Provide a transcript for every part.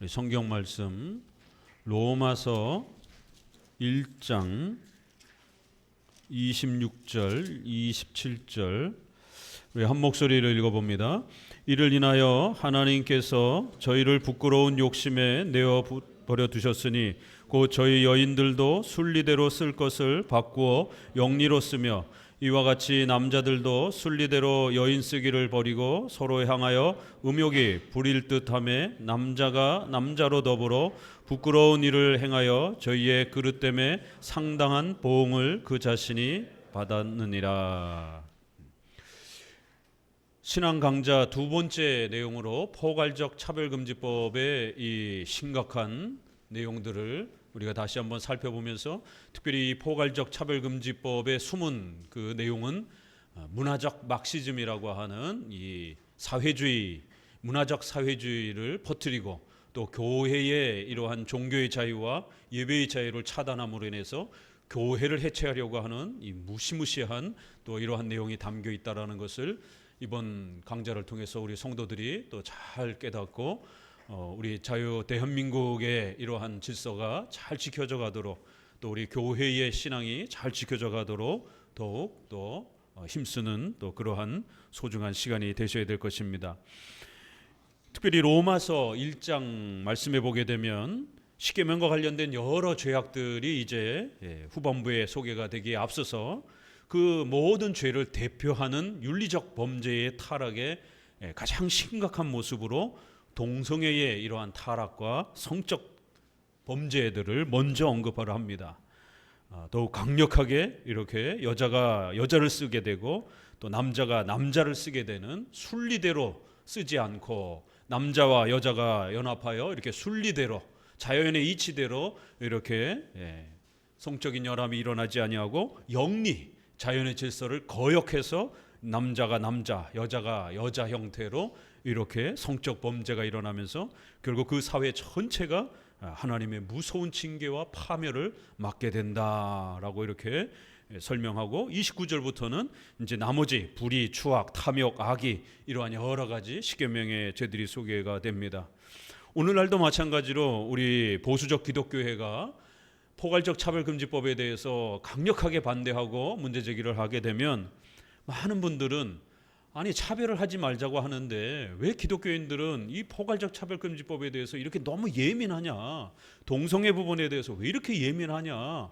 성경 말씀 로마서 1장 26절, 27절 우리 한 목소리를 읽어봅니다. 이를 인하여 하나님께서 저희를 부끄러운 욕심에 내어 버려 두셨으니 곧 저희 여인들도 순리대로 쓸 것을 바꾸어 영리로 쓰며 이와 같이 남자들도 순리대로 여인 쓰기를 버리고 서로 향하여 음욕이 부릴 듯하며 남자가 남자로 더불어 부끄러운 일을 행하여 저희의 그릇됨에 상당한 보응을 그 자신이 받았느니라. 신앙 강좌 두 번째 내용으로 포괄적 차별금지법의 이 심각한 내용들을 우리가 다시 한번 살펴보면서 특별히 이 포괄적 차별금지법의 숨은 그 내용은 문화적 막시즘이라고 하는 이 사회주의, 문화적 사회주의를 퍼뜨리고 또 교회의 이러한 종교의 자유와 예배의 자유를 차단함으로 인해서 교회를 해체하려고 하는 이 무시무시한 또 이러한 내용이 담겨 있다라는 것을 이번 강좌를 통해서 우리 성도들이 또 잘 깨닫고 우리 자유 대한민국의 이러한 질서가 잘 지켜져 가도록 또 우리 교회의 신앙이 잘 지켜져 가도록 더욱 또 힘쓰는 또 그러한 소중한 시간이 되셔야 될 것입니다. 특별히 로마서 1장 말씀해 보게 되면 십계명과 관련된 여러 죄악들이 이제 후반부에 소개가 되기에 앞서서 그 모든 죄를 대표하는 윤리적 범죄의 타락의 가장 심각한 모습으로 동성애의 이러한 타락과 성적 범죄들을 먼저 언급하려 합니다. 더욱 강력하게 이렇게 여자가 여자를 쓰게 되고 또 남자가 남자를 쓰게 되는 순리대로 쓰지 않고 남자와 여자가 연합하여 이렇게 순리대로 자연의 이치대로 이렇게 성적인 결함이 일어나지 아니하고 영리 자연의 질서를 거역해서 남자가 남자, 여자가 여자 형태로 이렇게 성적 범죄가 일어나면서 결국 그 사회 전체가 하나님의 무서운 징계와 파멸을 맞게 된다라고 이렇게 설명하고 29절부터는 이제 나머지 불의, 추악, 탐욕, 악의 이러한 여러 가지 십계명의 죄들이 소개가 됩니다. 오늘날도 마찬가지로 우리 보수적 기독교회가 포괄적 차별금지법에 대해서 강력하게 반대하고 문제제기를 하게 되면 많은 분들은 아니 차별을 하지 말자고 하는데 왜 기독교인들은 이 포괄적 차별금지법에 대해서 이렇게 너무 예민하냐, 동성애 부분에 대해서 왜 이렇게 예민하냐,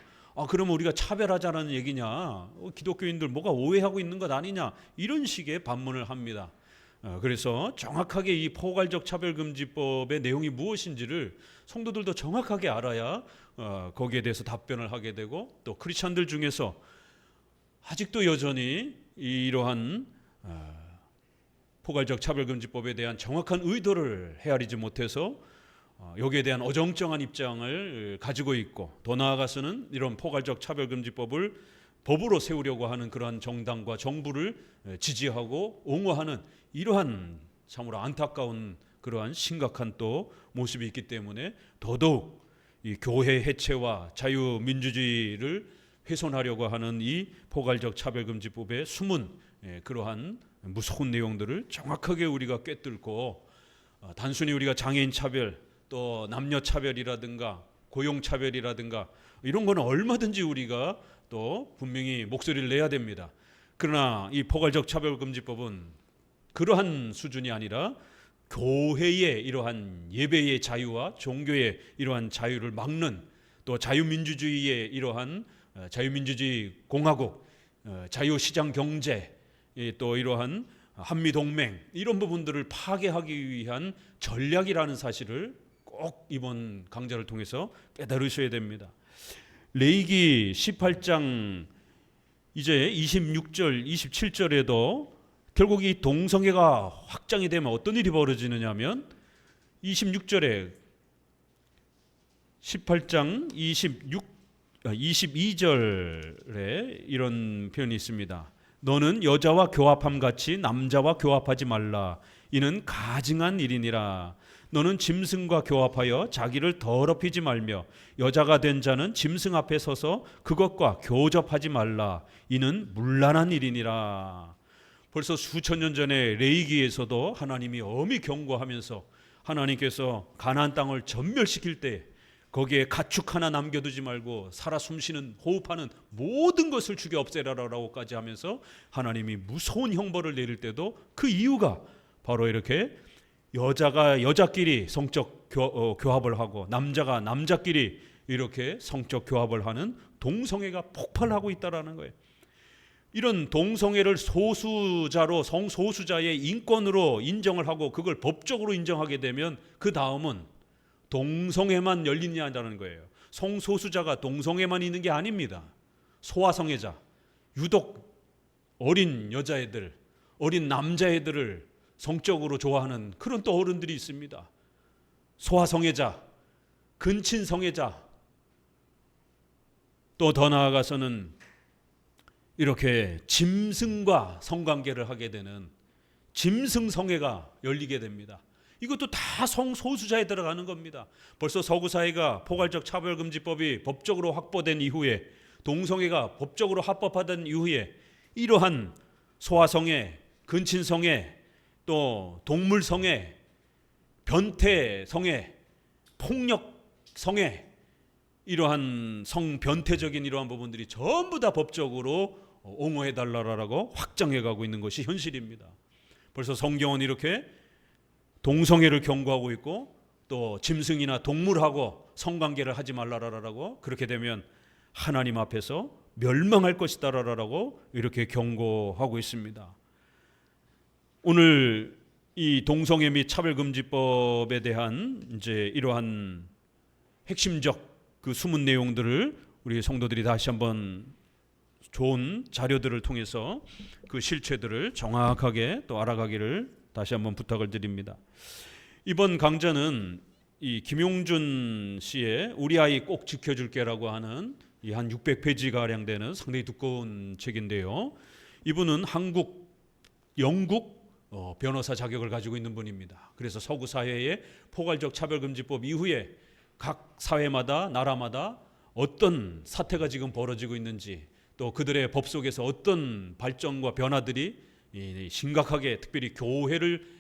그러면 우리가 차별하자는 얘기냐, 기독교인들 뭐가 오해하고 있는 것 아니냐, 이런 식의 반문을 합니다. 그래서 정확하게 이 포괄적 차별금지법의 내용이 무엇인지를 성도들도 정확하게 알아야 거기에 대해서 답변을 하게 되고 또 크리스찬들 중에서 아직도 여전히 이러한 포괄적 차별금지법에 대한 정확한 의도를 헤아리지 못해서 여기에 대한 어정쩡한 입장을 가지고 있고 더 나아가서는 이런 포괄적 차별금지법을 법으로 세우려고 하는 그러한 정당과 정부를 지지하고 옹호하는 이러한 참으로 안타까운 그러한 심각한 또 모습이 있기 때문에 더더욱 이 교회 해체와 자유민주주의를 훼손하려고 하는 이 포괄적 차별금지법의 숨은 그러한 무서운 내용들을 정확하게 우리가 꿰뚫고 단순히 우리가 장애인 차별 또 남녀 차별이라든가 고용 차별이라든가 이런 거는 얼마든지 우리가 또 분명히 목소리를 내야 됩니다. 그러나 이 포괄적 차별금지법은 그러한 수준이 아니라 교회의 이러한 예배의 자유와 종교의 이러한 자유를 막는 또 자유민주주의의 이러한 자유민주주의 공화국, 자유시장 경제, 또 이러한 한미동맹 이런 부분들을 파괴하기 위한 전략이라는 사실을 꼭 이번 강좌를 통해서 깨달으셔야 됩니다. 레위기 18장 이제 26절, 27절에도 결국 이 동성애가 확장이 되면 어떤 일이 벌어지느냐 하면 26절에 18장 22절에 이런 표현이 있습니다. 너는 여자와 교합함 같이 남자와 교합하지 말라. 이는 가증한 일이니라. 너는 짐승과 교합하여 자기를 더럽히지 말며 여자가 된 자는 짐승 앞에 서서 그것과 교접하지 말라. 이는 문란한 일이니라. 벌써 수천 년 전에 레위기에서도 하나님이 엄히 경고하면서 하나님께서 가나안 땅을 전멸시킬 때 거기에 가축 하나 남겨두지 말고 살아 숨쉬는 호흡하는 모든 것을 죽여 없애라라고까지 하면서 하나님이 무서운 형벌을 내릴 때도 그 이유가 바로 이렇게 여자가 여자끼리 성적 교합을 하고 남자가 남자끼리 이렇게 성적 교합을 하는 동성애가 폭발하고 있다라는 거예요. 이런 동성애를 소수자로 성소수자의 인권으로 인정을 하고 그걸 법적으로 인정하게 되면 그 다음은 동성애만 열리냐는 거예요. 성소수자가 동성애만 있는 게 아닙니다. 소아성애자, 유독 어린 여자애들, 어린 남자애들을 성적으로 좋아하는 그런 또 어른들이 있습니다. 소아성애자, 근친성애자, 또 더 나아가서는 이렇게 짐승과 성관계를 하게 되는 짐승성애가 열리게 됩니다. 이것도 다 성소수자에 들어가는 겁니다. 벌써 서구사회가 포괄적 차별금지법이 법적으로 확보된 이후에, 동성애가 법적으로 합법화된 이후에 이러한 소아성애, 근친성애, 또 동물성애, 변태성애, 폭력성애, 이러한 성변태적인 이러한 부분들이 전부 다 법적으로 옹호해달라고 확장해가고 있는 것이 현실입니다. 벌써 성경은 이렇게 동성애를 경고하고 있고 또 짐승이나 동물하고 성관계를 하지 말라라고, 그렇게 되면 하나님 앞에서 멸망할 것이다라고 이렇게 경고하고 있습니다. 오늘 이 동성애 및 차별금지법에 대한 이제 이러한 핵심적 그 숨은 내용들을 우리 성도들이 다시 한번 좋은 자료들을 통해서 그 실체들을 정확하게 또 알아가기를 다시 한번 부탁을 드립니다. 이번 강좌는 이 김용준 씨의 우리 아이 꼭 지켜줄게라고 하는 이 한 600페이지 가량 되는 상당히 두꺼운 책인데요. 이분은 한국, 영국 변호사 자격을 가지고 있는 분입니다. 그래서 서구 사회의 포괄적 차별금지법 이후에 각 사회마다 나라마다 어떤 사태가 지금 벌어지고 있는지, 또 그들의 법 속에서 어떤 발전과 변화들이 심각하게 특별히 교회를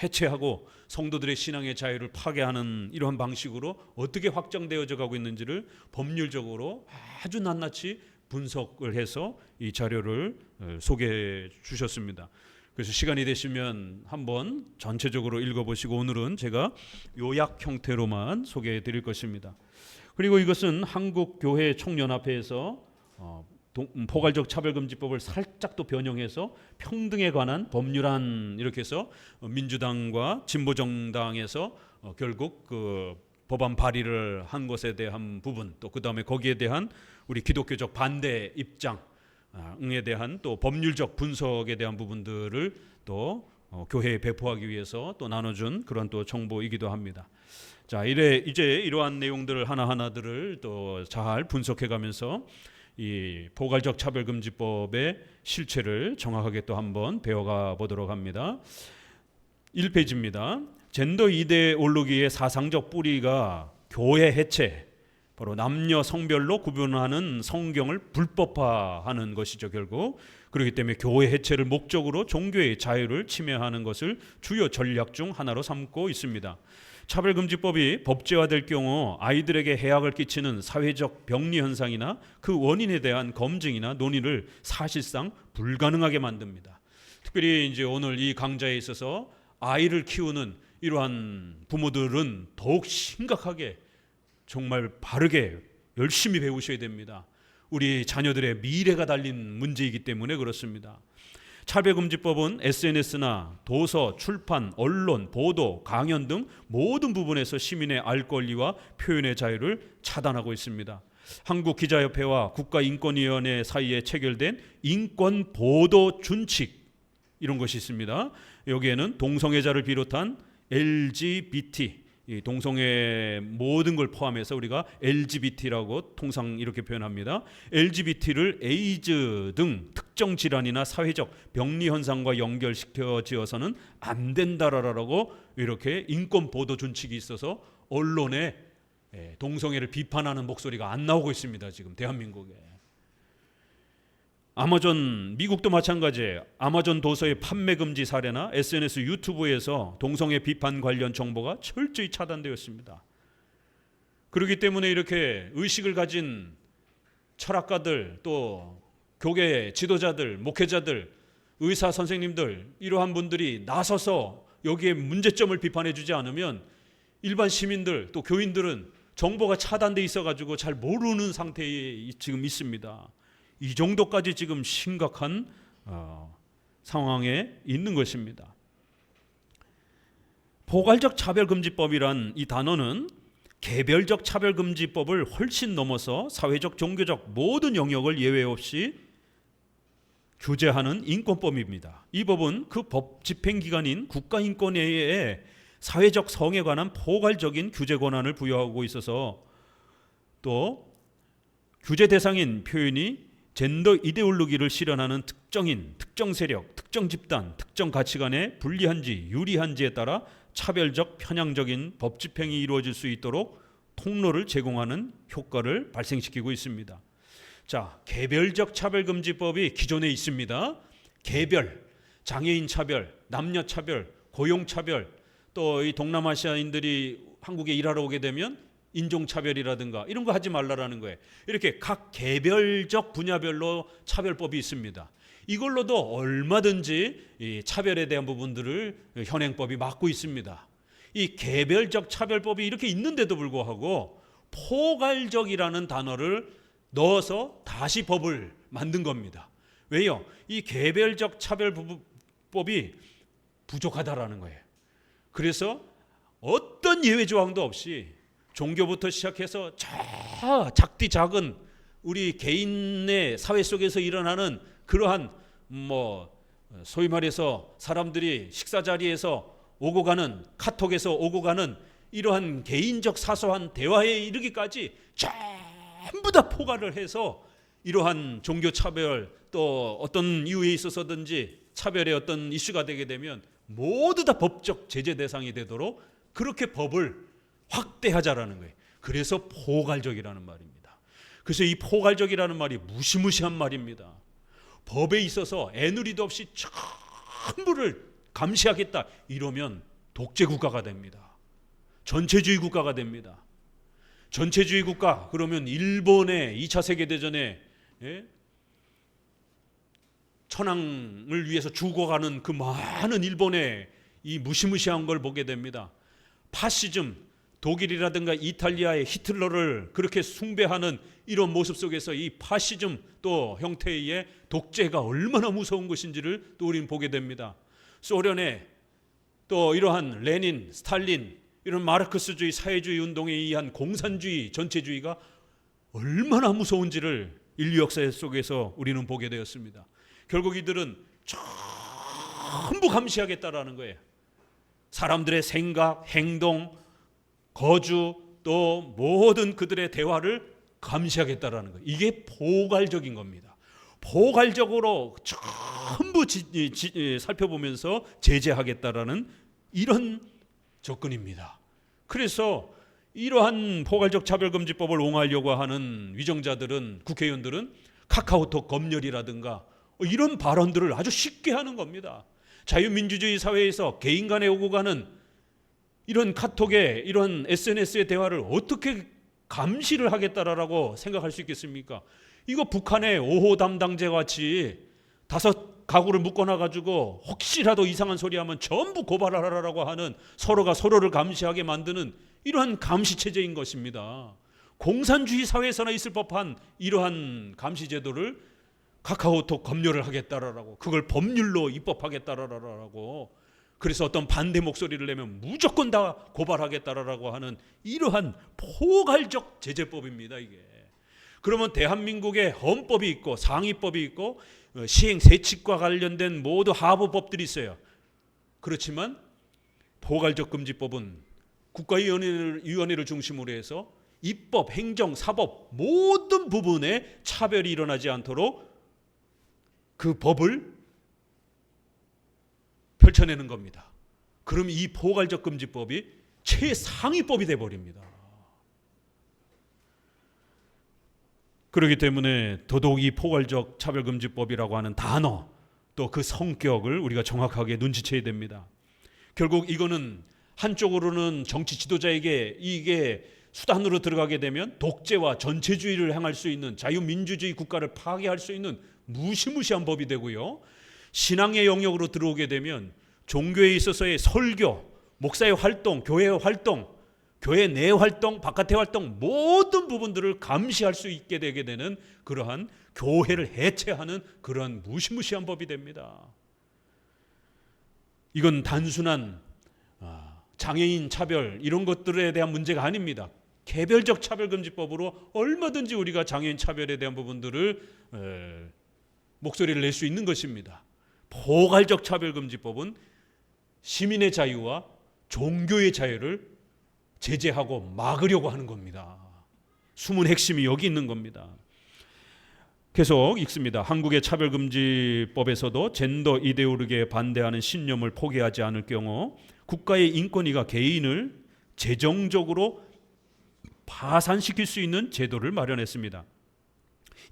해체하고 성도들의 신앙의 자유를 파괴하는 이러한 방식으로 어떻게 확장되어져 가고 있는지를 법률적으로 아주 낱낱이 분석을 해서 이 자료를 소개해 주셨습니다. 그래서 시간이 되시면 한번 전체적으로 읽어보시고 오늘은 제가 요약 형태로만 소개해 드릴 것입니다. 그리고 이것은 한국교회총연합회에서 포괄적 차별금지법을 살짝 또 변형해서 평등에 관한 법률안 이렇게 해서 민주당과 진보정당에서 결국 그 법안 발의를 한 것에 대한 부분, 또 그 다음에 거기에 대한 우리 기독교적 반대 입장에 대한 또 법률적 분석에 대한 부분들을 또 교회에 배포하기 위해서 또 나눠준 그런 또 정보이기도 합니다. 자, 이제 이러한 내용들을 하나하나들을 또 잘 분석해가면서 이 포괄적 차별금지법의 실체를 정확하게 또 한번 배워가 보도록 합니다. 1페이지입니다. 젠더 이데올로기의 사상적 뿌리가 교회 해체, 바로 남녀 성별로 구분하는 성경을 불법화하는 것이죠, 결국. 그렇기 때문에 교회 해체를 목적으로 종교의 자유를 침해하는 것을 주요 전략 중 하나로 삼고 있습니다. 차별금지법이 법제화될 경우 아이들에게 해악을 끼치는 사회적 병리 현상이나 그 원인에 대한 검증이나 논의를 사실상 불가능하게 만듭니다. 특별히 이제 오늘 이 강좌에 있어서 아이를 키우는 이러한 부모들은 더욱 심각하게 정말 바르게 열심히 배우셔야 됩니다. 우리 자녀들의 미래가 달린 문제이기 때문에 그렇습니다. 차별금지법은 SNS나 도서, 출판, 언론, 보도, 강연 등 모든 부분에서 시민의 알 권리와 표현의 자유를 차단하고 있습니다. 한국기자협회와 국가인권위원회 사이에 체결된 인권보도준칙, 이런 것이 있습니다. 여기에는 동성애자를 비롯한 LGBT, 이 동성애 모든 걸 포함해서 우리가 LGBT라고 통상 이렇게 표현합니다. LGBT를 에이즈 등 특정 질환이나 사회적 병리 현상과 연결시켜지어서는 안 된다라고 이렇게 인권 보도 준칙이 있어서 언론에 동성애를 비판하는 목소리가 안 나오고 있습니다. 지금 대한민국에. 아마존, 미국도 마찬가지예요. 아마존 도서의 판매 금지 사례나 SNS, 유튜브에서 동성애 비판 관련 정보가 철저히 차단되었습니다. 그렇기 때문에 이렇게 의식을 가진 철학가들, 또 교계 지도자들, 목회자들, 의사 선생님들, 이러한 분들이 나서서 여기에 문제점을 비판해 주지 않으면 일반 시민들, 또 교인들은 정보가 차단돼 있어가지고 잘 모르는 상태에 지금 있습니다. 이 정도까지 지금 심각한 상황에 있는 것입니다. 포괄적 차별금지법이란 이 단어는 개별적 차별금지법을 훨씬 넘어서 사회적, 종교적 모든 영역을 예외 없이 규제하는 인권법입니다. 이 법은 그 법 집행기관인 국가인권회의에 사회적 성에 관한 포괄적인 규제 권한을 부여하고 있어서 또 규제 대상인 표현이 젠더 이데올로기를 실현하는 특정인, 특정 세력, 특정 집단, 특정 가치관에 불리한지 유리한지에 따라 차별적, 편향적인 법 집행이 이루어질 수 있도록 통로를 제공하는 효과를 발생시키고 있습니다. 자, 개별적 차별금지법이 기존에 있습니다. 개별, 장애인 차별, 남녀 차별, 고용 차별, 또 이 동남아시아인들이 한국에 일하러 오게 되면 인종차별이라든가 이런 거 하지 말라라는 거예요. 이렇게 각 개별적 분야별로 차별법이 있습니다. 이걸로도 얼마든지 이 차별에 대한 부분들을 현행법이 막고 있습니다. 이 개별적 차별법이 이렇게 있는데도 불구하고 포괄적이라는 단어를 넣어서 다시 법을 만든 겁니다. 왜요? 이 개별적 차별법이 부족하다라는 거예요. 그래서 어떤 예외 조항도 없이 종교부터 시작해서 저 작디 작은 우리 개인의 사회 속에서 일어나는 그러한 소위 말해서 사람들이 식사 자리에서 오고 가는, 카톡에서 오고 가는 이러한 개인적 사소한 대화에 이르기까지 전부 다 포괄을 해서 이러한 종교 차별, 또 어떤 이유에 있어서든지 차별의 어떤 이슈가 되게 되면 모두 다 법적 제재 대상이 되도록 그렇게 법을 확대하자라는 거예요. 그래서 포괄적이라는 말입니다. 그래서 이 포괄적이라는 말이 무시무시한 말입니다. 법에 있어서 애누리도 없이 전부를 감시하겠다 이러면 독재국가가 됩니다. 전체주의 국가가 됩니다. 전체주의 국가 그러면 일본의 2차 세계대전에 천황을 위해서 죽어가는 그 많은 일본의 이 무시무시한 걸 보게 됩니다. 파시즘, 독일이라든가 이탈리아의 히틀러를 그렇게 숭배하는 이런 모습 속에서 이 파시즘 또 형태의 독재가 얼마나 무서운 것인지를 또 우리는 보게 됩니다. 소련의 또 이러한 레닌, 스탈린 이런 마르크스주의 사회주의 운동에 의한 공산주의, 전체주의가 얼마나 무서운지를 인류 역사 속에서 우리는 보게 되었습니다. 결국 이들은 전부 감시하겠다라는 거예요. 사람들의 생각, 행동, 거주 또 모든 그들의 대화를 감시하겠다라는 거예요. 이게 포괄적인 겁니다. 포괄적으로 전부 살펴보면서 제재하겠다라는 이런 접근입니다. 그래서 이러한 포괄적 차별금지법을 옹호하려고 하는 위정자들은, 국회의원들은 카카오톡 검열이라든가 이런 발언들을 아주 쉽게 하는 겁니다. 자유민주주의 사회에서 개인 간에 오고 가는 이런 카톡에 이런 SNS의 대화를 어떻게 감시를 하겠다라고 생각할 수 있겠습니까? 이거 북한의 5호 담당자 같이 5가구를 묶어놔가지고 혹시라도 이상한 소리 하면 전부 고발하라고 하는, 서로가 서로를 감시하게 만드는 이러한 감시체제인 것입니다. 공산주의 사회에서나 있을 법한 이러한 감시제도를 카카오톡 검열을 하겠다라고, 그걸 법률로 입법하겠다라고, 그래서 어떤 반대 목소리를 내면 무조건 다 고발하겠다라고 하는 이러한 포괄적 제재법입니다. 이게 그러면 대한민국에 헌법이 있고 상위법이 있고 시행세칙과 관련된 모두 하부법들이 있어요. 그렇지만 포괄적 금지법은 국가위원회를 중심으로 해서 입법, 행정, 사법 모든 부분에 차별이 일어나지 않도록 그 법을 펼쳐내는 겁니다. 그럼 이 포괄적 금지법이 최상위법이 돼버립니다. 그렇기 때문에 더더욱 이 포괄적 차별금지법이라고 하는 단어 또 그 성격을 우리가 정확하게 눈치채야 됩니다. 결국 이거는 한쪽으로는 정치 지도자에게 이게 수단으로 들어가게 되면 독재와 전체주의를 향할 수 있는 자유민주주의 국가를 파괴할 수 있는 무시무시한 법이 되고요. 신앙의 영역으로 들어오게 되면 종교에 있어서의 설교, 목사의 활동, 교회의 활동, 교회 내 활동, 바깥의 활동 모든 부분들을 감시할 수 있게 되게 되는 그러한 교회를 해체하는 그러한 무시무시한 법이 됩니다. 이건 단순한 장애인 차별 이런 것들에 대한 문제가 아닙니다. 개별적 차별금지법으로 얼마든지 우리가 장애인 차별에 대한 부분들을 목소리를 낼 수 있는 것입니다. 포괄적 차별금지법은 시민의 자유와 종교의 자유를 제재하고 막으려고 하는 겁니다. 숨은 핵심이 여기 있는 겁니다. 계속 읽습니다. 한국의 차별금지법에서도 젠더 이데올로기에 반대하는 신념을 포기하지 않을 경우 국가의 인권위가 개인을 재정적으로 파산시킬 수 있는 제도를 마련했습니다.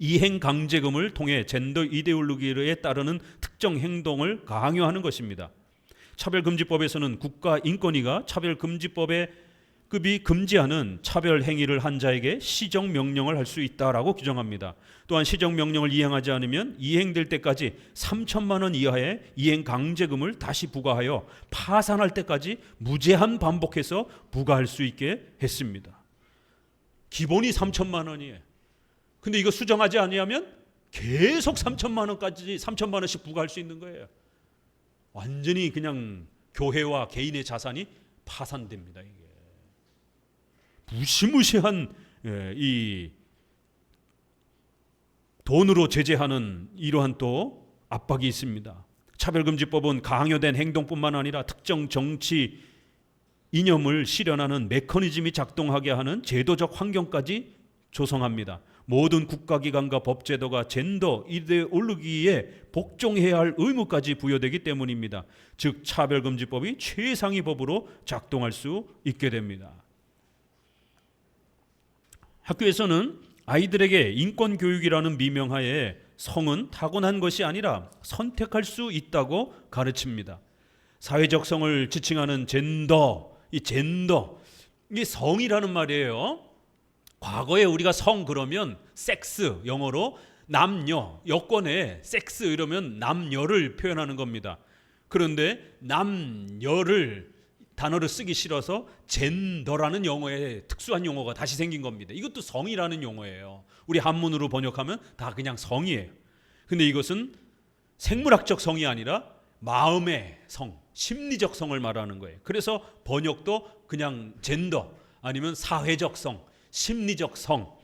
이행 강제금을 통해 젠더 이데올로기에 따르는 특정 행동을 강요하는 것입니다. 차별금지법에서는 국가인권위가 차별금지법에 급이 금지하는 차별 행위를 한 자에게 시정 명령을 할 수 있다라고 규정합니다. 또한 시정 명령을 이행하지 않으면 이행될 때까지 3천만 원 이하의 이행 강제금을 다시 부과하여 파산할 때까지 무제한 반복해서 부과할 수 있게 했습니다. 기본이 3천만 원이에요. 근데 이거 수정하지 아니하면 계속 3천만 원까지 3천만 원씩 부과할 수 있는 거예요. 완전히 그냥 교회와 개인의 자산이 파산됩니다. 이게 무시무시한 이 돈으로 제재하는 이러한 또 압박이 있습니다. 차별금지법은 강요된 행동뿐만 아니라 특정 정치 이념을 실현하는 메커니즘이 작동하게 하는 제도적 환경까지 조성합니다. 모든 국가기관과 법제도가 젠더 이데올로기에 복종해야 할 의무까지 부여되기 때문입니다. 즉 차별금지법이 최상위 법으로 작동할 수 있게 됩니다. 학교에서는 아이들에게 인권교육이라는 미명하에 성은 타고난 것이 아니라 선택할 수 있다고 가르칩니다. 사회적 성을 지칭하는 젠더, 이 성이라는 말이에요. 과거에 우리가 성 그러면 섹스, 영어로 남녀, 여권에 섹스 이러면 남녀를 표현하는 겁니다. 그런데 남녀를 단어를 쓰기 싫어서 젠더라는 영어의 특수한 용어가 다시 생긴 겁니다. 이것도 성이라는 용어예요. 우리 한문으로 번역하면 다 그냥 성이에요. 근데 이것은 생물학적 성이 아니라 마음의 성, 심리적 성을 말하는 거예요. 그래서 번역도 그냥 젠더 아니면 사회적 성, 심리적 성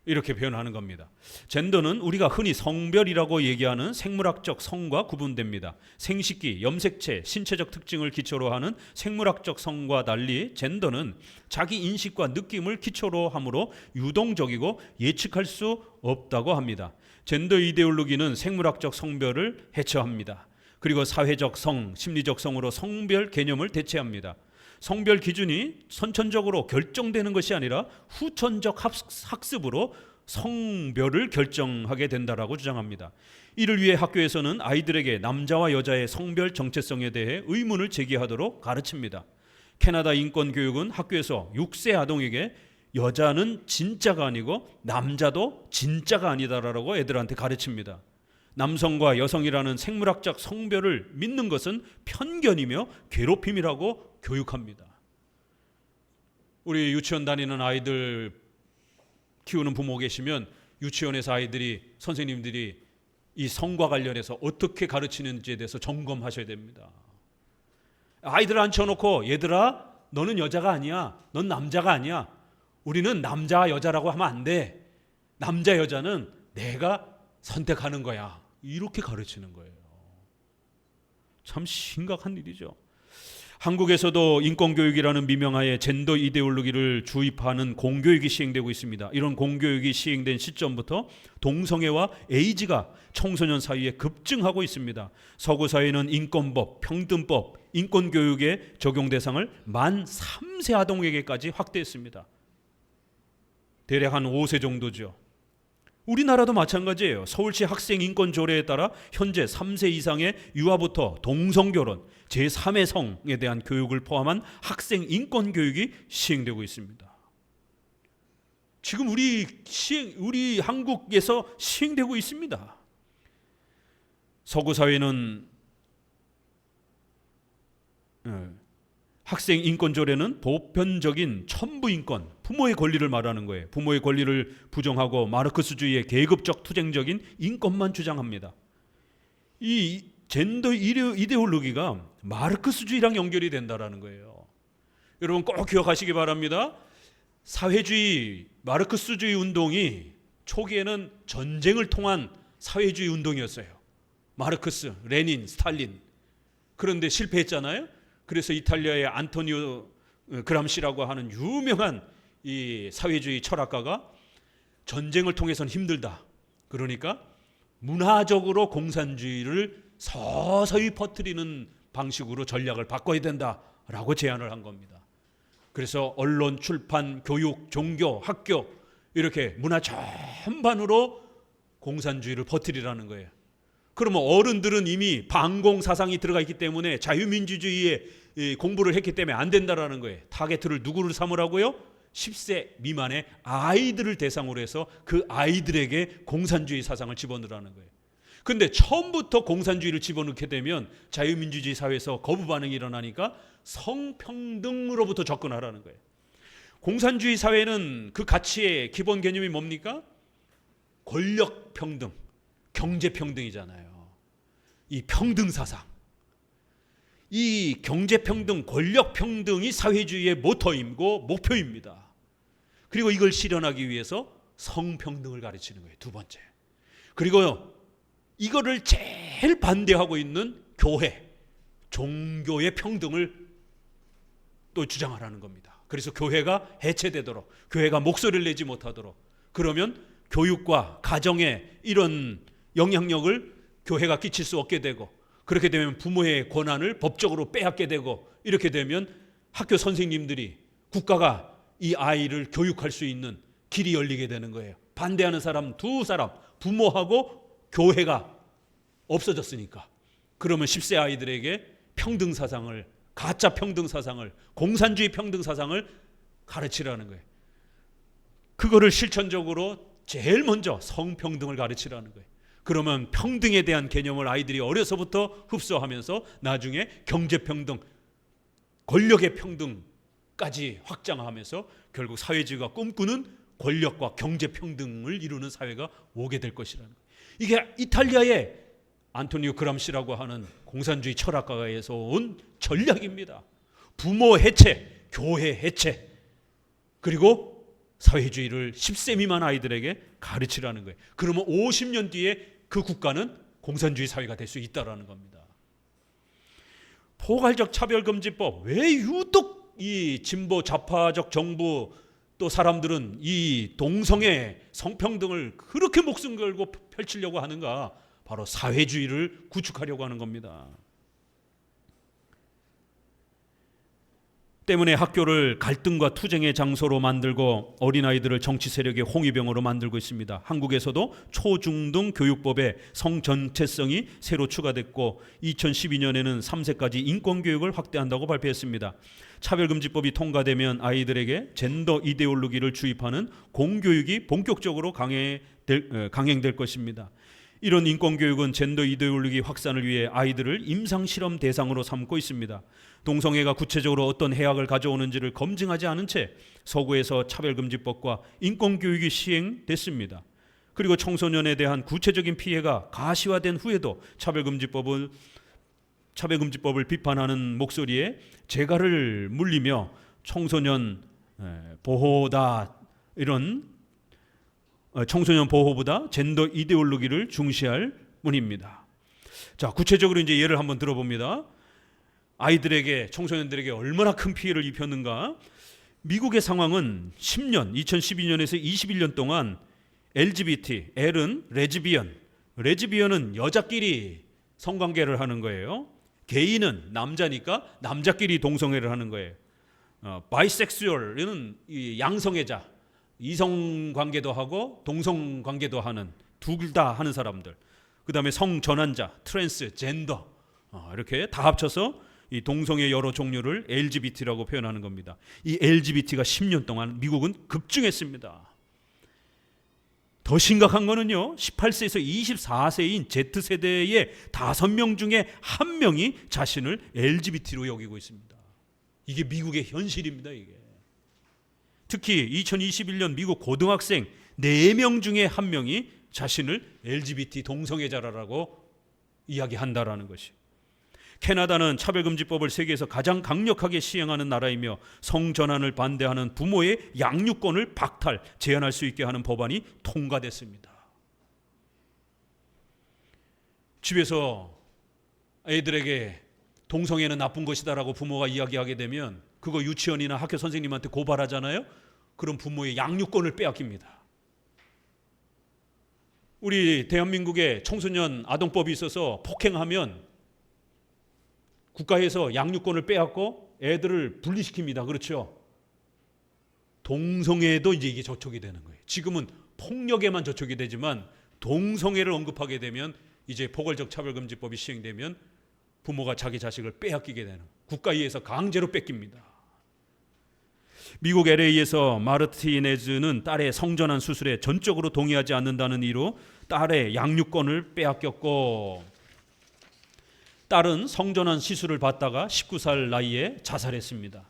이렇게 표현하는 겁니다. 젠더는 우리가 흔히 성별이라고 얘기하는 생물학적 성과 구분됩니다. 생식기, 염색체, 신체적 특징을 기초로 하는 생물학적 성과 달리 젠더는 자기 인식과 느낌을 기초로 하므로 유동적이고 예측할 수 없다고 합니다. 젠더 이데올로기는 생물학적 성별을 해체합니다. 그리고 사회적 성, 심리적 성으로 성별 개념을 대체합니다. 성별 기준이 선천적으로 결정되는 것이 아니라 후천적 학습으로 성별을 결정하게 된다라고 주장합니다. 이를 위해 학교에서는 아이들에게 남자와 여자의 성별 정체성에 대해 의문을 제기하도록 가르칩니다. 캐나다 인권교육은 학교에서 6세 아동에게 여자는 진짜가 아니고 남자도 진짜가 아니다라고 애들한테 가르칩니다. 남성과 여성이라는 생물학적 성별을 믿는 것은 편견이며 괴롭힘이라고 교육합니다. 우리 유치원 다니는 아이들 키우는 부모 계시면 유치원에서 아이들이 선생님들이 이 성과 관련해서 어떻게 가르치는지에 대해서 점검하셔야 됩니다. 아이들 앉혀놓고 얘들아 너는 여자가 아니야, 넌 남자가 아니야, 우리는 남자 여자라고 하면 안 돼, 남자 여자는 내가 선택하는 거야, 이렇게 가르치는 거예요. 참 심각한 일이죠. 한국에서도 인권교육이라는 미명하에 젠더 이데올로기를 주입하는 공교육이 시행되고 있습니다. 이런 공교육이 시행된 시점부터 동성애와 에이즈가 청소년 사이에 급증하고 있습니다. 서구 사회는 인권법, 평등법, 인권교육의 적용 대상을 만 3세 아동에게까지 확대했습니다. 대략 한 5세 정도죠. 우리나라도 마찬가지예요. 서울시 학생 인권 조례에 따라 현재 3세 이상의 유아부터 동성결혼, 제3의 성에 대한 교육을 포함한 학생 인권 교육이 시행되고 있습니다. 지금 우리 한국에서 시행되고 있습니다. 서구 사회는 학생 인권 조례는 보편적인 천부 인권, 부모의 권리를 말하는 거예요. 부모의 권리를 부정하고 마르크스주의의 계급적 투쟁적인 인권만 주장합니다. 이 젠더 이데올로기가 마르크스주의랑 연결이 된다라는 거예요. 여러분 꼭 기억하시기 바랍니다. 사회주의, 마르크스주의 운동이 초기에는 전쟁을 통한 사회주의 운동이었어요. 마르크스, 레닌, 스탈린. 그런데 실패했잖아요. 그래서 이탈리아의 안토니오 그람시라고 하는 유명한 이 사회주의 철학가가 전쟁을 통해서는 힘들다. 그러니까 문화적으로 공산주의를 서서히 퍼뜨리는 방식으로 전략을 바꿔야 된다라고 제안을 한 겁니다. 그래서 언론, 출판, 교육, 종교, 학교 이렇게 문화 전반으로 공산주의를 퍼뜨리라는 거예요. 그러면 어른들은 이미 반공 사상이 들어가 있기 때문에 자유민주주의에 공부를 했기 때문에 안 된다라는 거예요. 타겟을 누구를 삼으라고요? 10세 미만의 아이들을 대상으로 해서 그 아이들에게 공산주의 사상을 집어넣으라는 거예요. 근데 처음부터 공산주의를 집어넣게 되면 자유민주주의 사회에서 거부 반응이 일어나니까 성평등으로부터 접근하라는 거예요. 공산주의 사회는 그 가치의 기본 개념이 뭡니까? 권력평등, 경제평등이잖아요. 이 평등사상, 이 경제평등, 권력평등이 사회주의의 모토이고 목표입니다. 그리고 이걸 실현하기 위해서 성평등을 가르치는 거예요. 두 번째. 그리고 이거를 제일 반대하고 있는 교회, 종교의 평등을 또 주장하라는 겁니다. 그래서 교회가 해체되도록, 교회가 목소리를 내지 못하도록, 그러면 교육과 가정에 이런 영향력을 교회가 끼칠 수 없게 되고, 그렇게 되면 부모의 권한을 법적으로 빼앗게 되고, 이렇게 되면 학교 선생님들이, 국가가 이 아이를 교육할 수 있는 길이 열리게 되는 거예요. 반대하는 사람 두 사람, 부모하고 교회가 없어졌으니까. 그러면 10세 아이들에게 평등 사상을, 가짜 평등 사상을, 공산주의 평등 사상을 가르치라는 거예요. 그거를 실천적으로 제일 먼저 성평등을 가르치라는 거예요. 그러면 평등에 대한 개념을 아이들이 어려서부터 흡수하면서 나중에 경제평등, 권력의 평등까지 확장하면서 결국 사회주의가 꿈꾸는 권력과 경제평등을 이루는 사회가 오게 될 것이라는 거예요. 이게 이탈리아의 안토니오 그람시라고 하는 공산주의 철학가에서 온 전략입니다. 부모 해체, 교회 해체, 그리고 사회주의를 10세 미만 아이들에게 가르치라는 거예요. 그러면 50년 뒤에 그 국가는 공산주의 사회가 될 수 있다라는 겁니다. 포괄적 차별금지법, 왜 유독 이 진보 좌파적 정부 또 사람들은 이 동성애 성평등을 그렇게 목숨 걸고 펼치려고 하는가? 바로 사회주의를 구축하려고 하는 겁니다. 때문에 학교를 갈등과 투쟁의 장소로 만들고 어린아이들을 정치 세력의 홍위병으로 만들고 있습니다. 한국에서도 초중등 교육법에 성 전체성이 새로 추가됐고 2012년에는 3세까지 인권교육을 확대한다고 발표했습니다. 차별금지법이 통과되면 아이들에게 젠더 이데올로기를 주입하는 공교육이 본격적으로 강행될 것입니다. 이런 인권교육은 젠더 이데올로기 확산을 위해 아이들을 임상실험 대상으로 삼고 있습니다. 동성애가 구체적으로 어떤 해악을 가져오는지를 검증하지 않은 채 서구에서 차별금지법과 인권교육이 시행됐습니다. 그리고 청소년에 대한 구체적인 피해가 가시화된 후에도 차별금지법을 비판하는 목소리에 재갈을 물리며 청소년 보호다, 이런 청소년 보호보다 젠더 이데올로기를 중시할 뿐입니다. 자, 구체적으로 이제 예를 한번 들어봅니다. 아이들에게, 청소년들에게 얼마나 큰 피해를 입혔는가? 미국의 상황은 10년, 2012년에서 21년 동안 LGBT, L은 레즈비언, 레즈비언은 여자끼리 성관계를 하는 거예요. 게이는 남자니까 남자끼리 동성애를 하는 거예요. 바이섹슈얼은 양성애자, 이성 관계도 하고 동성 관계도 하는, 둘 다 하는 사람들, 그 다음에 성전환자, 트랜스, 젠더, 이렇게 다 합쳐서 이 동성의 여러 종류를 LGBT라고 표현하는 겁니다. 이 LGBT가 10년 동안 미국은 급증했습니다. 더 심각한 거는요, 18세에서 24세인 Z세대의 5명 중에 1명이 자신을 LGBT로 여기고 있습니다. 이게 미국의 현실입니다. 이게 특히 2021년 미국 고등학생 4명 중에 1명이 자신을 LGBT 동성애자라고 이야기한다라는 것이. 캐나다는 차별금지법을 세계에서 가장 강력하게 시행하는 나라이며 성전환을 반대하는 부모의 양육권을 박탈, 제한할 수 있게 하는 법안이 통과됐습니다. 집에서 애들에게 동성애는 나쁜 것이다라고 부모가 이야기하게 되면 그거 유치원이나 학교 선생님한테 고발하잖아요. 그럼 부모의 양육권을 빼앗깁니다. 우리 대한민국에 청소년 아동법이 있어서 폭행하면 국가에서 양육권을 빼앗고 애들을 분리시킵니다. 그렇죠? 동성애도 이제 이게 저촉이 되는 거예요. 지금은 폭력에만 저촉이 되지만 동성애를 언급하게 되면 이제 포괄적 차별금지법이 시행되면 부모가 자기 자식을 빼앗기게 되는, 국가에 의해서 강제로 뺏깁니다. 미국 LA에서 마르티네즈는 딸의 성전환 수술에 전적으로 동의하지 않는다는 이유로 딸의 양육권을 빼앗겼고, 딸은 성전환 시술을 받다가 19살 나이에 자살했습니다.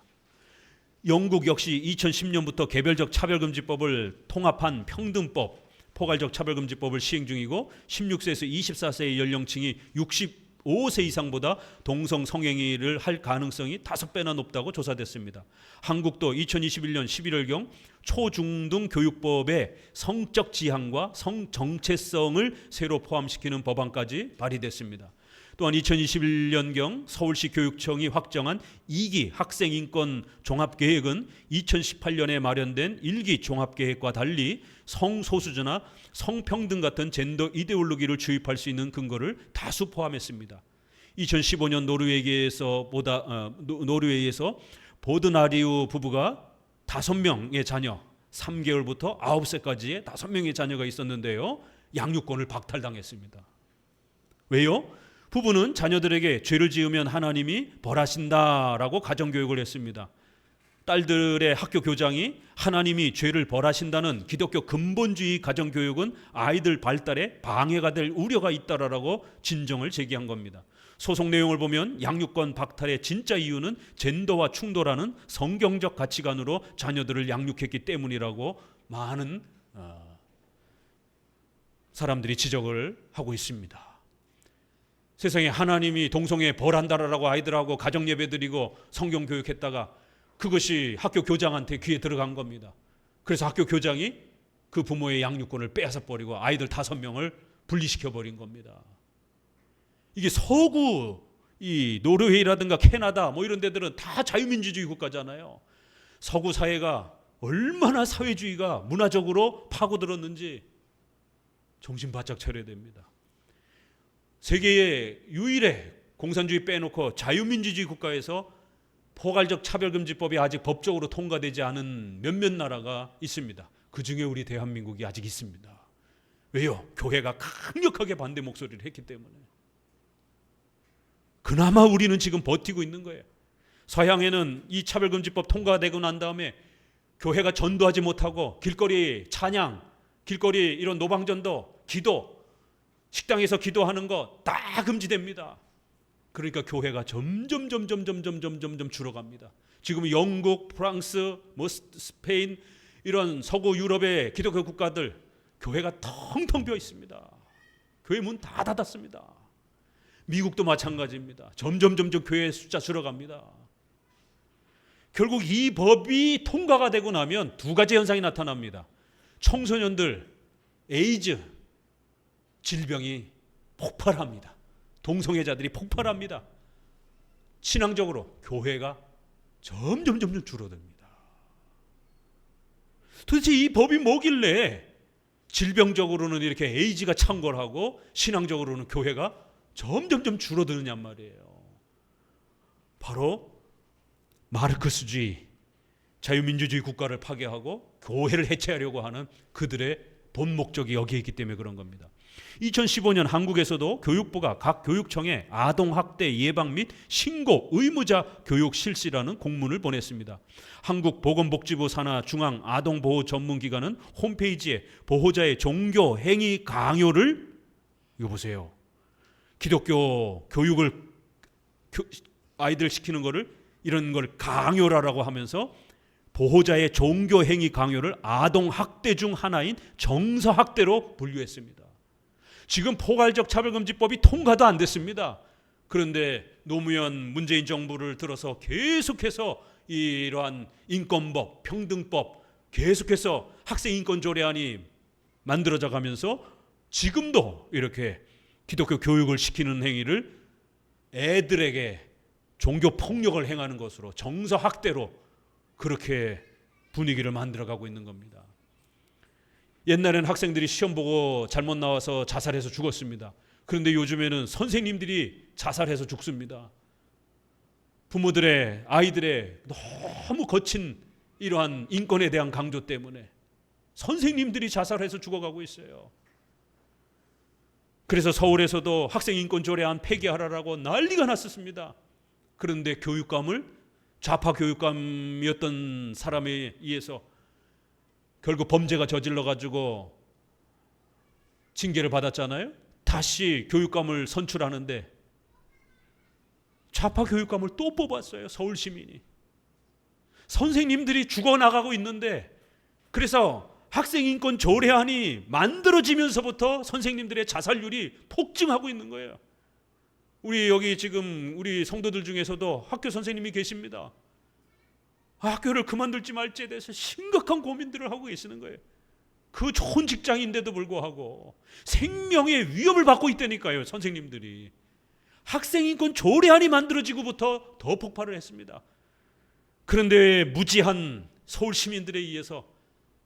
영국 역시 2010년부터 개별적 차별금지법을 통합한 평등법, 포괄적 차별금지법을 시행 중이고 16세에서 24세의 연령층이 65세 이상보다 동성 성행위를 할 가능성이 5배나 높다고 조사됐습니다. 한국도 2021년 11월경 초중등 교육법에 성적 지향과 성 정체성을 새로 포함시키는 법안까지 발의됐습니다. 또한 2021년경 서울시 교육청이 확정한 2기 학생인권 종합계획은 2018년에 마련된 1기 종합계획과 달리 성소수자나 성평등 같은 젠더 이데올로기를 주입할 수 있는 근거를 다수 포함했습니다. 2015년 노르웨이에서 보드나리우 부부가 5명의 자녀, 3개월부터 9세까지의 5명의 자녀가 있었는데요, 양육권을 박탈당했습니다. 왜요? 부부는 자녀들에게 죄를 지으면 하나님이 벌하신다라고 가정교육을 했습니다. 딸들의 학교 교장이 하나님이 죄를 벌하신다는 기독교 근본주의 가정교육은 아이들 발달에 방해가 될 우려가 있다라고 진정을 제기한 겁니다. 소송 내용을 보면 양육권 박탈의 진짜 이유는 젠더와 충돌하는 성경적 가치관으로 자녀들을 양육했기 때문이라고 많은 사람들이 지적을 하고 있습니다. 세상에 하나님이 동성애 벌한다라고 아이들하고 가정 예배 드리고 성경 교육했다가 그것이 학교 교장한테 귀에 들어간 겁니다. 그래서 학교 교장이 그 부모의 양육권을 빼앗아 버리고 아이들 5명을 분리시켜 버린 겁니다. 이게 서구 이 노르웨이라든가 캐나다 뭐 이런 데들은 다 자유민주주의 국가잖아요. 서구 사회가 얼마나 사회주의가 문화적으로 파고들었는지 정신 바짝 차려야 됩니다. 세계의 유일의 공산주의 빼놓고 자유민주주의 국가에서 포괄적 차별금지법이 아직 법적으로 통과되지 않은 몇몇 나라가 있습니다. 그 중에 우리 대한민국이 아직 있습니다. 왜요? 교회가 강력하게 반대 목소리를 했기 때문에. 그나마 우리는 지금 버티고 있는 거예요. 서양에는 이 차별금지법 통과되고 난 다음에 교회가 전도하지 못하고 길거리 찬양, 길거리 이런 노방전도, 기도, 식당에서 기도하는 거 다 금지됩니다. 그러니까 교회가 점점 줄어갑니다. 지금 영국, 프랑스, 스페인 이런 서구 유럽의 기독교 국가들 교회가 텅텅 비어 있습니다. 교회 문 다 닫았습니다. 미국도 마찬가지입니다. 점점 교회 숫자 줄어갑니다. 결국 이 법이 통과가 되고 나면 2가지 현상이 나타납니다. 청소년들 에이즈 질병이 폭발합니다. 동성애자들이 폭발합니다. 신앙적으로 교회가 점점 줄어듭니다. 도대체 이 법이 뭐길래 질병적으로는 이렇게 에이즈가 창궐하고 신앙적으로는 교회가 점점 줄어드느냔 말이에요. 바로 마르크스주의, 자유민주주의 국가를 파괴하고 교회를 해체하려고 하는 그들의 본 목적이 여기에 있기 때문에 그런 겁니다. 2015년 한국에서도 교육부가 각 교육청에 아동학대 예방 및 신고 의무자 교육 실시라는 공문을 보냈습니다. 한국보건복지부 산하 중앙아동보호전문기관은 홈페이지에 보호자의 종교 행위 강요를, 이거 보세요, 기독교 교육을 아이들 시키는 거를 이런 걸 강요라고 하면서 보호자의 종교 행위 강요를 아동학대 중 하나인 정서학대로 분류했습니다. 지금 포괄적 차별금지법이 통과도 안 됐습니다. 그런데 노무현 문재인 정부를 들어서 계속해서 이러한 인권법, 평등법 계속해서 학생인권조례안이 만들어져 가면서 지금도 이렇게 기독교 교육을 시키는 행위를 애들에게 종교 폭력을 행하는 것으로 정서학대로 그렇게 분위기를 만들어가고 있는 겁니다. 옛날에는 학생들이 시험 보고 잘못 나와서 자살해서 죽었습니다. 그런데 요즘에는 선생님들이 자살해서 죽습니다. 부모들의 아이들의 너무 거친 이러한 인권에 대한 강조 때문에 선생님들이 자살해서 죽어가고 있어요. 그래서 서울에서도 학생인권조례안 폐기하라라고 난리가 났었습니다. 그런데 교육감을 좌파 교육감이었던 사람에 의해서 결국 범죄가 저질러가지고 징계를 받았잖아요. 다시 교육감을 선출하는데 좌파 교육감을 또 뽑았어요. 서울 시민이. 선생님들이 죽어나가고 있는데, 그래서 학생인권 조례안이 만들어지면서부터 선생님들의 자살률이 폭증하고 있는 거예요. 우리 여기 지금 우리 성도들 중에서도 학교 선생님이 계십니다. 학교를 그만둘지 말지에 대해서 심각한 고민들을 하고 계시는 거예요. 그 좋은 직장인데도 불구하고 생명의 위협을 받고 있다니까요. 선생님들이. 학생인권 조례안이 만들어지고부터 더 폭발을 했습니다. 그런데 무지한 서울 시민들에 의해서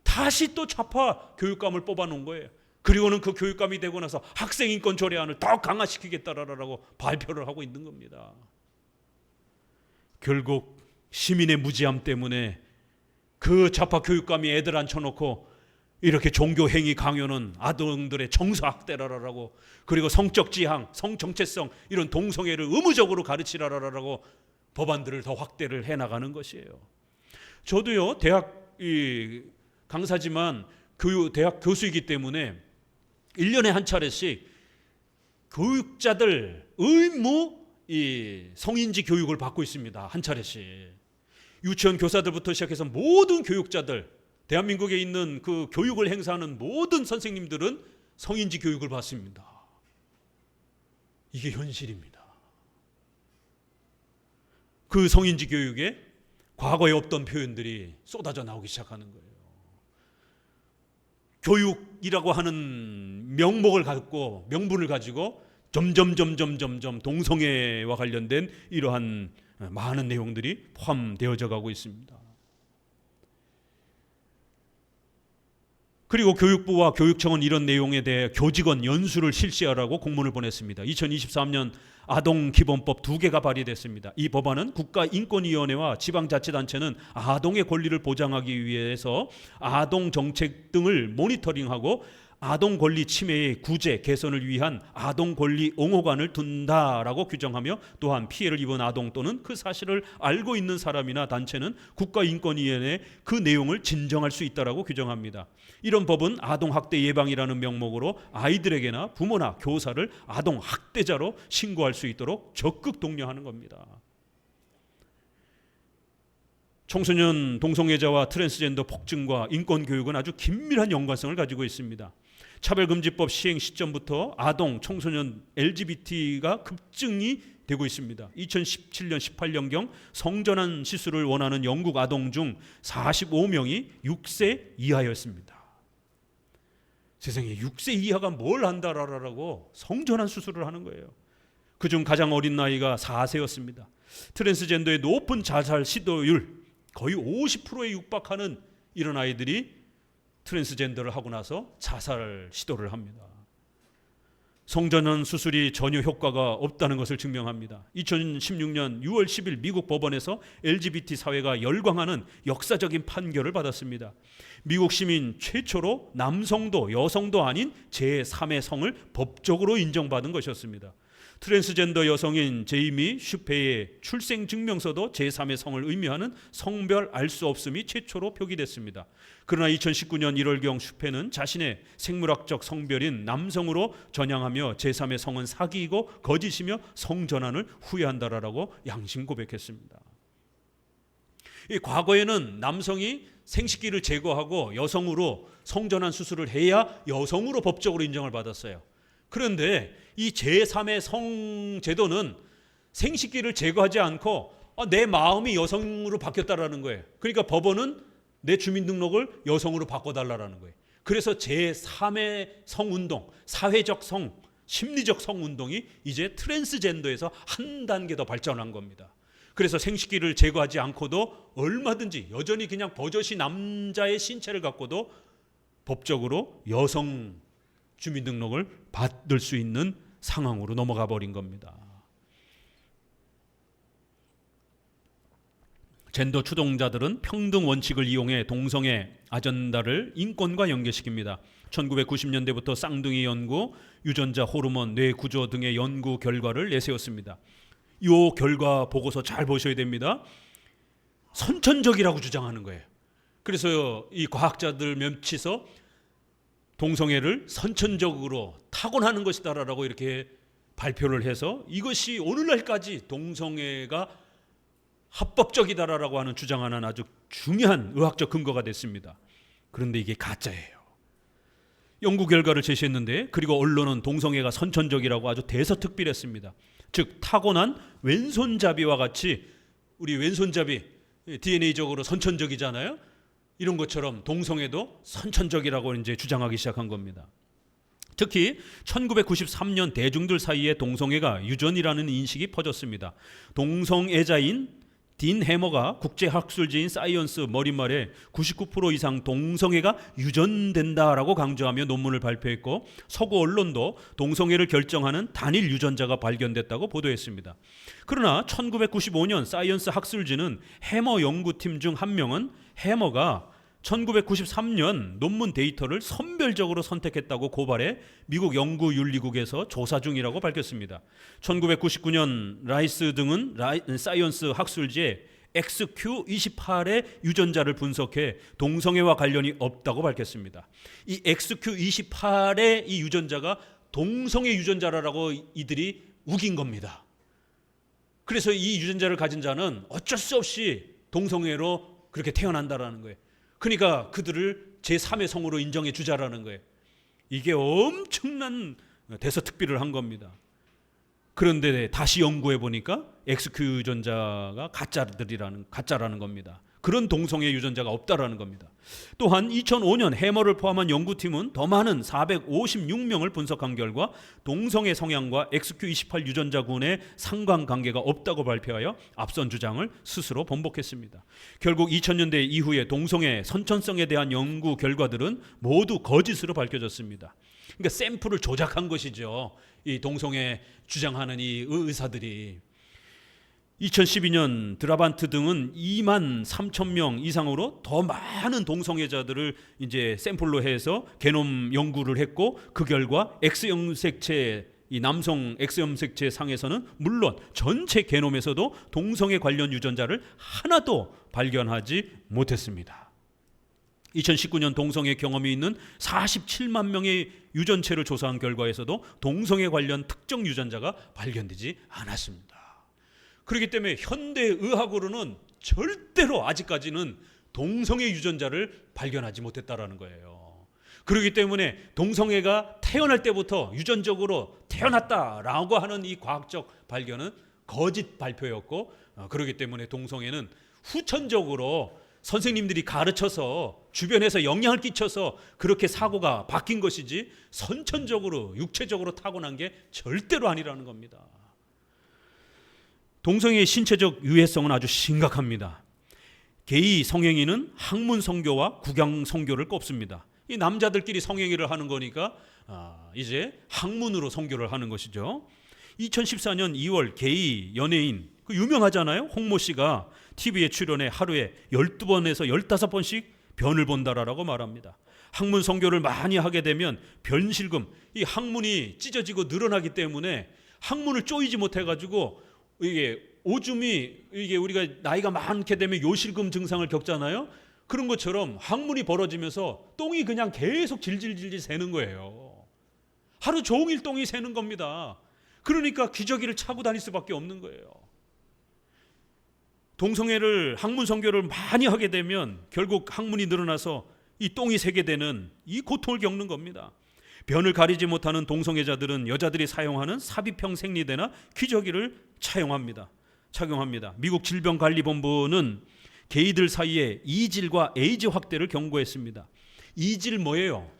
다시 또 좌파 교육감을 뽑아놓은 거예요. 그리고는 그 교육감이 되고 나서 학생인권 조례안을 더 강화시키겠다라고 발표를 하고 있는 겁니다. 결국 시민의 무지함 때문에 그 좌파 교육감이 애들 앉혀놓고 이렇게 종교행위 강요는 아동들의 정서학대라라고, 그리고 성적 지향, 성정체성 이런 동성애를 의무적으로 가르치라라고 법안들을 더 확대를 해나가는 것이에요. 저도요, 대학 강사지만 대학 교수이기 때문에 1년에 한 차례씩 교육자들 의무 성인지 교육을 받고 있습니다. 한 차례씩. 유치원 교사들부터 시작해서 모든 교육자들, 대한민국에 있는 그 교육을 행사하는 모든 선생님들은 성인지 교육을 받습니다. 이게 현실입니다. 그 성인지 교육에 과거에 없던 표현들이 쏟아져 나오기 시작하는 거예요. 교육이라고 하는 명분을 가지고 점점 동성애와 관련된 이러한 많은 내용들이 포함되어져 가고 있습니다. 그리고 교육부와 교육청은 이런 내용에 대해 교직원 연수를 실시하라고 공문을 보냈습니다. 2023년 아동기본법 2개가 발의됐습니다. 이 법안은 국가인권위원회와 지방자치단체는 아동의 권리를 보장하기 위해서 아동정책 등을 모니터링하고 아동권리 침해의 구제, 개선을 위한 아동권리 옹호관을 둔다라고 규정하며, 또한 피해를 입은 아동 또는 그 사실을 알고 있는 사람이나 단체는 국가인권위원회에 그 내용을 진정할 수 있다라고 규정합니다. 이런 법은 아동학대 예방이라는 명목으로 아이들에게나 부모나 교사를 아동학대자로 신고할 수 있도록 적극 독려하는 겁니다. 청소년 동성애자와 트랜스젠더 폭증과 인권교육은 아주 긴밀한 연관성을 가지고 있습니다. 차별금지법 시행 시점부터 아동, 청소년, LGBT가 급증이 되고 있습니다. 2017년 18년경 성전환 시술을 원하는 영국 아동 중 45명이 6세 이하였습니다. 세상에 6세 이하가 뭘 한다라고 성전환 수술을 하는 거예요. 그중 가장 어린 나이가 4세였습니다. 트랜스젠더의 높은 자살 시도율 거의 50%에 육박하는 이런 아이들이 트랜스젠더를 하고 나서 자살 시도를 합니다. 성전환 수술이 전혀 효과가 없다는 것을 증명합니다. 2016년 6월 10일 미국 법원에서 LGBT 사회가 열광하는 역사적인 판결을 받았습니다. 미국 시민 최초로 남성도 여성도 아닌 제3의 성을 법적으로 인정받은 것이었습니다. 트랜스젠더 여성인 제이미 슈페의 출생증명서도 제3의 성을 의미하는 성별 알 수 없음이 최초로 표기됐습니다. 그러나 2019년 1월경 슈페는 자신의 생물학적 성별인 남성으로 전향하며 제3의 성은 사기이고 거짓이며 성전환을 후회한다라고 양심 고백했습니다. 이 과거에는 남성이 생식기를 제거하고 여성으로 성전환 수술을 해야 여성으로 법적으로 인정을 받았어요. 그런데 이 제3의 성 제도는 생식기를 제거하지 않고 내 마음이 여성으로 바뀌었다라는 거예요. 그러니까 법원은 내 주민등록을 여성으로 바꿔달라는 거예요. 그래서 제3의 성운동, 사회적 성, 심리적 성운동이 이제 트랜스젠더에서 한 단계 더 발전한 겁니다. 그래서 생식기를 제거하지 않고도 얼마든지 여전히 그냥 버젓이 남자의 신체를 갖고도 법적으로 여성 주민등록을 받을 수 있는 상황으로 넘어가 버린 겁니다. 젠더 추동자들은 평등 원칙을 이용해 동성애 아젠다를 인권과 연계시킵니다. 1990년대부터 쌍둥이 연구, 유전자 호르몬, 뇌 구조 등의 연구 결과를 내세웠습니다. 이 결과 보고서 잘 보셔야 됩니다. 선천적이라고 주장하는 거예요. 그래서 이 과학자들 몇이서 동성애를 선천적으로 타고나는 것이다라고 이렇게 발표를 해서 이것이 오늘날까지 동성애가 합법적이다라고 하는 주장하는 아주 중요한 의학적 근거가 됐습니다. 그런데 이게 가짜예요. 연구 결과를 제시했는데 그리고 언론은 동성애가 선천적이라고 아주 대서특필했습니다. 즉 타고난 왼손잡이와 같이 우리 왼손잡이 DNA적으로 선천적이잖아요. 이런 것처럼 동성애도 선천적이라고 이제 주장하기 시작한 겁니다. 특히 1993년 대중들 사이에 동성애가 유전이라는 인식이 퍼졌습니다. 동성애자인 딘 해머가 국제학술지인 사이언스 머릿말에 99% 이상 동성애가 유전된다라고 강조하며 논문을 발표했고 서구 언론도 동성애를 결정하는 단일 유전자가 발견됐다고 보도했습니다. 그러나 1995년 사이언스 학술지는 해머 연구팀 중 한 명은 해머가 1993년 논문 데이터를 선별적으로 선택했다고 고발해 미국 연구윤리국에서 조사 중이라고 밝혔습니다. 1999년 라이스 등은 사이언스 학술지에 XQ28의 유전자를 분석해 동성애와 관련이 없다고 밝혔습니다. 이 XQ28의 이 유전자가 동성애 유전자라고 이들이 우긴 겁니다. 그래서 이 유전자를 가진 자는 어쩔 수 없이 동성애로 그렇게 태어난다라는 거예요. 그러니까 그들을 제3의 성으로 인정해 주자라는 거예요. 이게 엄청난 대서특필을 한 겁니다. 그런데 다시 연구해 보니까 XQ 유전자가 가짜라는 겁니다. 그런 동성애 유전자가 없다라는 겁니다. 또한 2005년 해머를 포함한 연구팀은 더 많은 456명을 분석한 결과 동성애 성향과 XQ28 유전자군의 상관관계가 없다고 발표하여 앞선 주장을 스스로 번복했습니다. 결국 2000년대 이후에 동성애 선천성에 대한 연구 결과들은 모두 거짓으로 밝혀졌습니다. 그러니까 샘플을 조작한 것이죠. 이 동성애 주장하는 이 의사들이. 2012년 드라반트 등은 2만 3천 명 이상으로 더 많은 동성애자들을 이제 샘플로 해서 게놈 연구를 했고 그 결과 X염색체 이 남성 X염색체 상에서는 물론 전체 게놈에서도 동성애 관련 유전자를 하나도 발견하지 못했습니다. 2019년 동성애 경험이 있는 47만 명의 유전체를 조사한 결과에서도 동성애 관련 특정 유전자가 발견되지 않았습니다. 그렇기 때문에 현대의학으로는 절대로 아직까지는 동성애 유전자를 발견하지 못했다라는 거예요. 그렇기 때문에 동성애가 태어날 때부터 유전적으로 태어났다라고 하는 이 과학적 발견은 거짓 발표였고 그렇기 때문에 동성애는 후천적으로 선생님들이 가르쳐서 주변에서 영향을 끼쳐서 그렇게 사고가 바뀐 것이지 선천적으로 육체적으로 타고난 게 절대로 아니라는 겁니다. 동성애의 신체적 유해성은 아주 심각합니다. 게이 성행위는 학문 성교와 국양 성교를 꼽습니다. 이 남자들끼리 성행위를 하는 거니까 이제 학문으로 선교를 하는 것이죠. 2014년 2월 게이 연예인 유명하잖아요. 홍모 씨가 TV에 출연해 하루에 12번에서 15번씩 변을 본다라고 말합니다. 학문 선교를 많이 하게 되면 변실금, 이 학문이 찢어지고 늘어나기 때문에 학문을 쪼이지 못해가지고 이게 오줌이 이게 우리가 나이가 많게 되면 요실금 증상을 겪잖아요. 그런 것처럼 학문이 벌어지면서 똥이 그냥 계속 질질질질 새는 거예요. 하루 종일 똥이 새는 겁니다. 그러니까 기저귀를 차고 다닐 수밖에 없는 거예요. 동성애를 학문 선교를 많이 하게 되면 결국 학문이 늘어나서 이 똥이 새게 되는 이 고통을 겪는 겁니다. 변을 가리지 못하는 동성애자들은 여자들이 사용하는 삽입형 생리대나 기저귀를 착용합니다. 미국 질병관리본부는 게이들 사이에 이질과 에이즈 확대를 경고했습니다. 이질 뭐예요?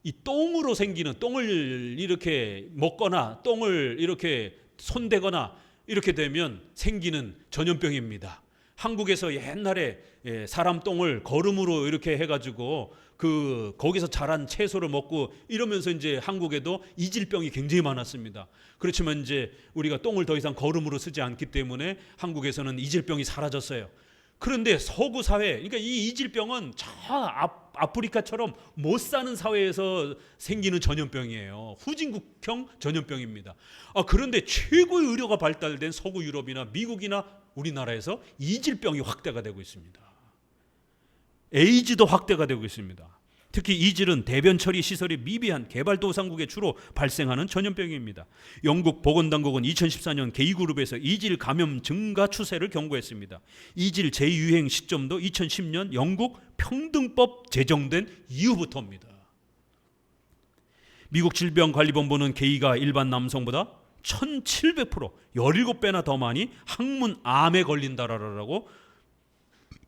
이 똥으로 생기는, 똥을 이렇게 먹거나 똥을 이렇게 손대거나 이렇게 되면 생기는 전염병입니다. 한국에서 옛날에 사람 똥을 거름으로 이렇게 해가지고 거기서 자란 채소를 먹고 이러면서 이제 한국에도 이질병이 굉장히 많았습니다. 그렇지만 이제 우리가 똥을 더 이상 거름으로 쓰지 않기 때문에 한국에서는 이질병이 사라졌어요. 그런데 서구 사회, 그러니까 이 이질병은 저 아프리카처럼 못 사는 사회에서 생기는 전염병이에요. 후진국형 전염병입니다. 그런데 최고의 의료가 발달된 서구 유럽이나 미국이나 우리나라에서 이질병이 확대가 되고 있습니다. 에이즈도 확대가 되고 있습니다. 특히 이질은 대변 처리 시설이 미비한 개발도상국에 주로 발생하는 전염병입니다. 영국 보건당국은 2014년 게이그룹에서 이질 감염 증가 추세를 경고했습니다. 이질 재유행 시점도 2010년 영국 평등법 제정된 이후부터입니다. 미국 질병관리본부는 게이가 일반 남성보다 1700% 17배나 더 많이 항문암에 걸린다라고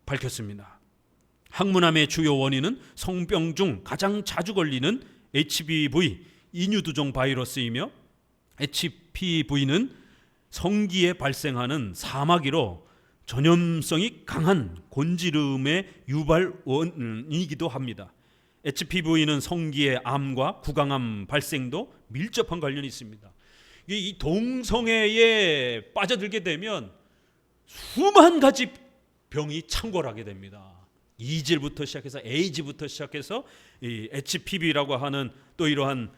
밝혔습니다. 항문암의 주요 원인은 성병 중 가장 자주 걸리는 HPV 인유두종 바이러스이며 HPV는 성기에 발생하는 사마귀로 전염성이 강한 곤지름의 유발원이기도 합니다. HPV는 성기의 암과 구강암 발생도 밀접한 관련이 있습니다. 이 동성애에 빠져들게 되면 수만 가지 병이 창궐하게 됩니다. 이질부터 시작해서 에이즈부터 시작해서 이 HPV라고 하는 또 이러한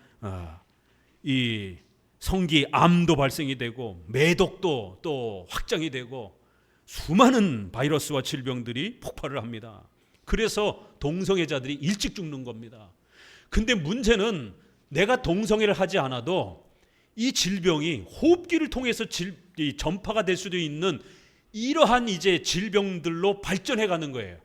이 성기 암도 발생이 되고 매독도 또 확장이 되고 수많은 바이러스와 질병들이 폭발을 합니다. 그래서 동성애자들이 일찍 죽는 겁니다. 근데 문제는 내가 동성애를 하지 않아도 이 질병이 호흡기를 통해서 전파가 될 수도 있는 이러한 이제 질병들로 발전해 가는 거예요.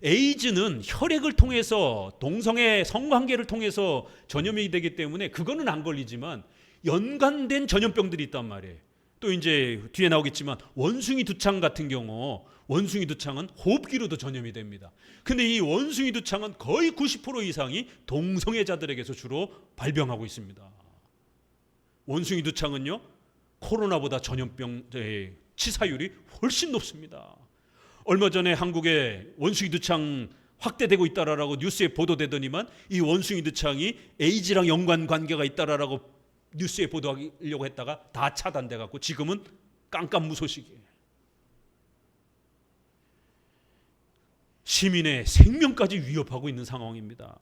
에이즈는 혈액을 통해서 동성애 성관계를 통해서 전염이 되기 때문에 그거는 안 걸리지만 연관된 전염병들이 있단 말이에요. 또 이제 뒤에 나오겠지만 원숭이 두창 같은 경우 원숭이 두창은 호흡기로도 전염이 됩니다. 근데 이 원숭이 두창은 거의 90% 이상이 동성애자들에게서 주로 발병하고 있습니다. 원숭이 두창은요 코로나보다 전염병 치사율이 훨씬 높습니다. 얼마 전에 한국에 원숭이 두창 확대되고 있다라고 뉴스에 보도되더니만 이 원숭이 두창이 에이즈랑 연관 관계가 있다라고 뉴스에 보도하려고 했다가 다 차단돼 갖고 지금은 깜깜무소식이에요. 시민의 생명까지 위협하고 있는 상황입니다.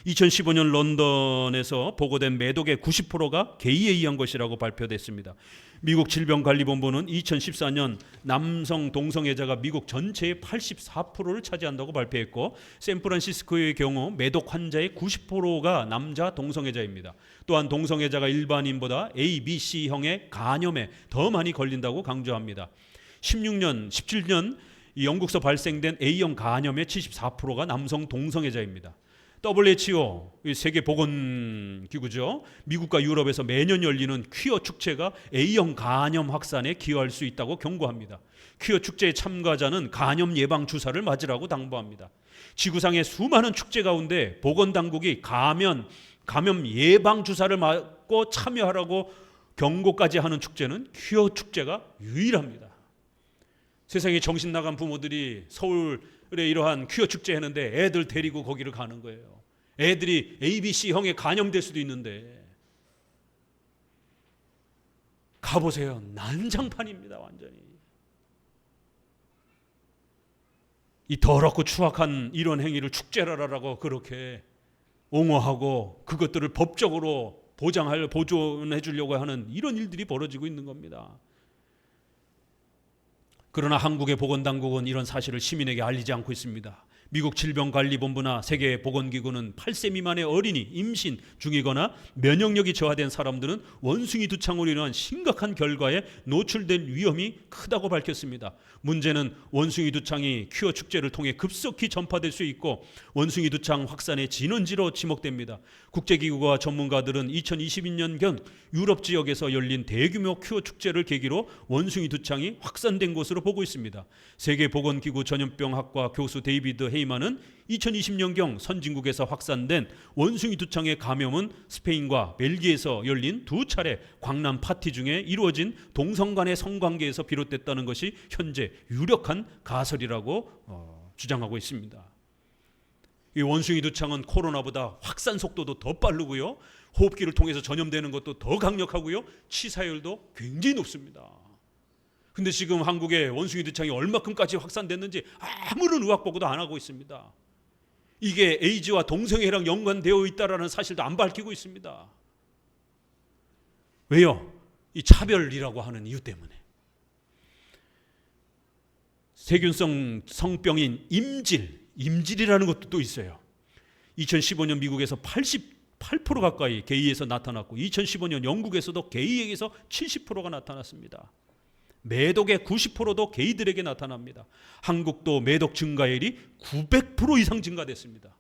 2015년 런던에서 보고된 매독의 90%가 게이에 의한 것이라고 발표됐습니다. 미국 질병관리본부는 2014년 남성 동성애자가 미국 전체의 84%를 차지한다고 발표했고 샌프란시스코의 경우 매독 환자의 90%가 남자 동성애자입니다. 또한 동성애자가 일반인보다 A, B, C형의 간염에 더 많이 걸린다고 강조합니다. 17년 영국서 발생된 A형 간염의 74%가 남성 동성애자입니다. WHO 세계보건기구죠. 미국과 유럽에서 매년 열리는 퀴어 축제가 A형 간염 확산에 기여할 수 있다고 경고합니다. 퀴어 축제의 참가자는 간염 예방 주사를 맞으라고 당부합니다. 지구상의 수많은 축제 가운데 보건당국이 감염 예방 주사를 맞고 참여하라고 경고까지 하는 축제는 퀴어 축제가 유일합니다. 세상에 정신 나간 부모들이 서울에 이러한 퀴어 축제 하는데 애들 데리고 거기를 가는 거예요. 애들이 ABC형에 간염될 수도 있는데 가보세요. 난장판입니다. 완전히. 이 더럽고 추악한 이런 행위를 축제라라고 그렇게 옹호하고 그것들을 법적으로 보존해 주려고 하는 이런 일들이 벌어지고 있는 겁니다. 그러나 한국의 보건당국은 이런 사실을 시민에게 알리지 않고 있습니다. 미국 질병관리본부나 세계보건기구는 8세 미만의 어린이, 임신 중이거나 면역력이 저하된 사람들은 원숭이 두창으로 인한 심각한 결과에 노출될 위험이 크다고 밝혔습니다. 문제는 원숭이 두창이 큐어 축제를 통해 급속히 전파될 수 있고 원숭이 두창 확산의 진원지로 지목됩니다. 국제기구와 전문가들은 2022년경 유럽 지역에서 열린 대규모 큐어 축제를 계기로 원숭이 두창이 확산된 것으로 보고 있습니다. 세계보건기구 전염병학과 교수 데이비드 헤이만은 2020년경 선진국에서 확산된 원숭이 두창의 감염은 스페인과 벨기에에서 열린 2차례 광란 파티 중에 이루어진 동성 간의 성관계에서 비롯됐다는 것이 현재 유력한 가설이라고 주장하고 있습니다. 이 원숭이 두창은 코로나보다 확산 속도도 더 빠르고요, 호흡기를 통해서 전염되는 것도 더 강력하고요, 치사율도 굉장히 높습니다. 근데 지금 한국의 원숭이 두창이 얼마큼까지 확산됐는지 아무런 의학 보고도 안 하고 있습니다. 이게 에이즈와 동성애랑 연관되어 있다는 사실도 안 밝히고 있습니다. 왜요? 이 차별이라고 하는 이유 때문에. 세균성 성병인 임질이라는 것도 또 있어요. 2015년 미국에서 88% 가까이 게이에서 나타났고 2015년 영국에서도 게이에게서 70%가 나타났습니다. 매독의 90%도 게이들에게 나타납니다. 한국도 매독 증가율이 900% 이상 증가됐습니다.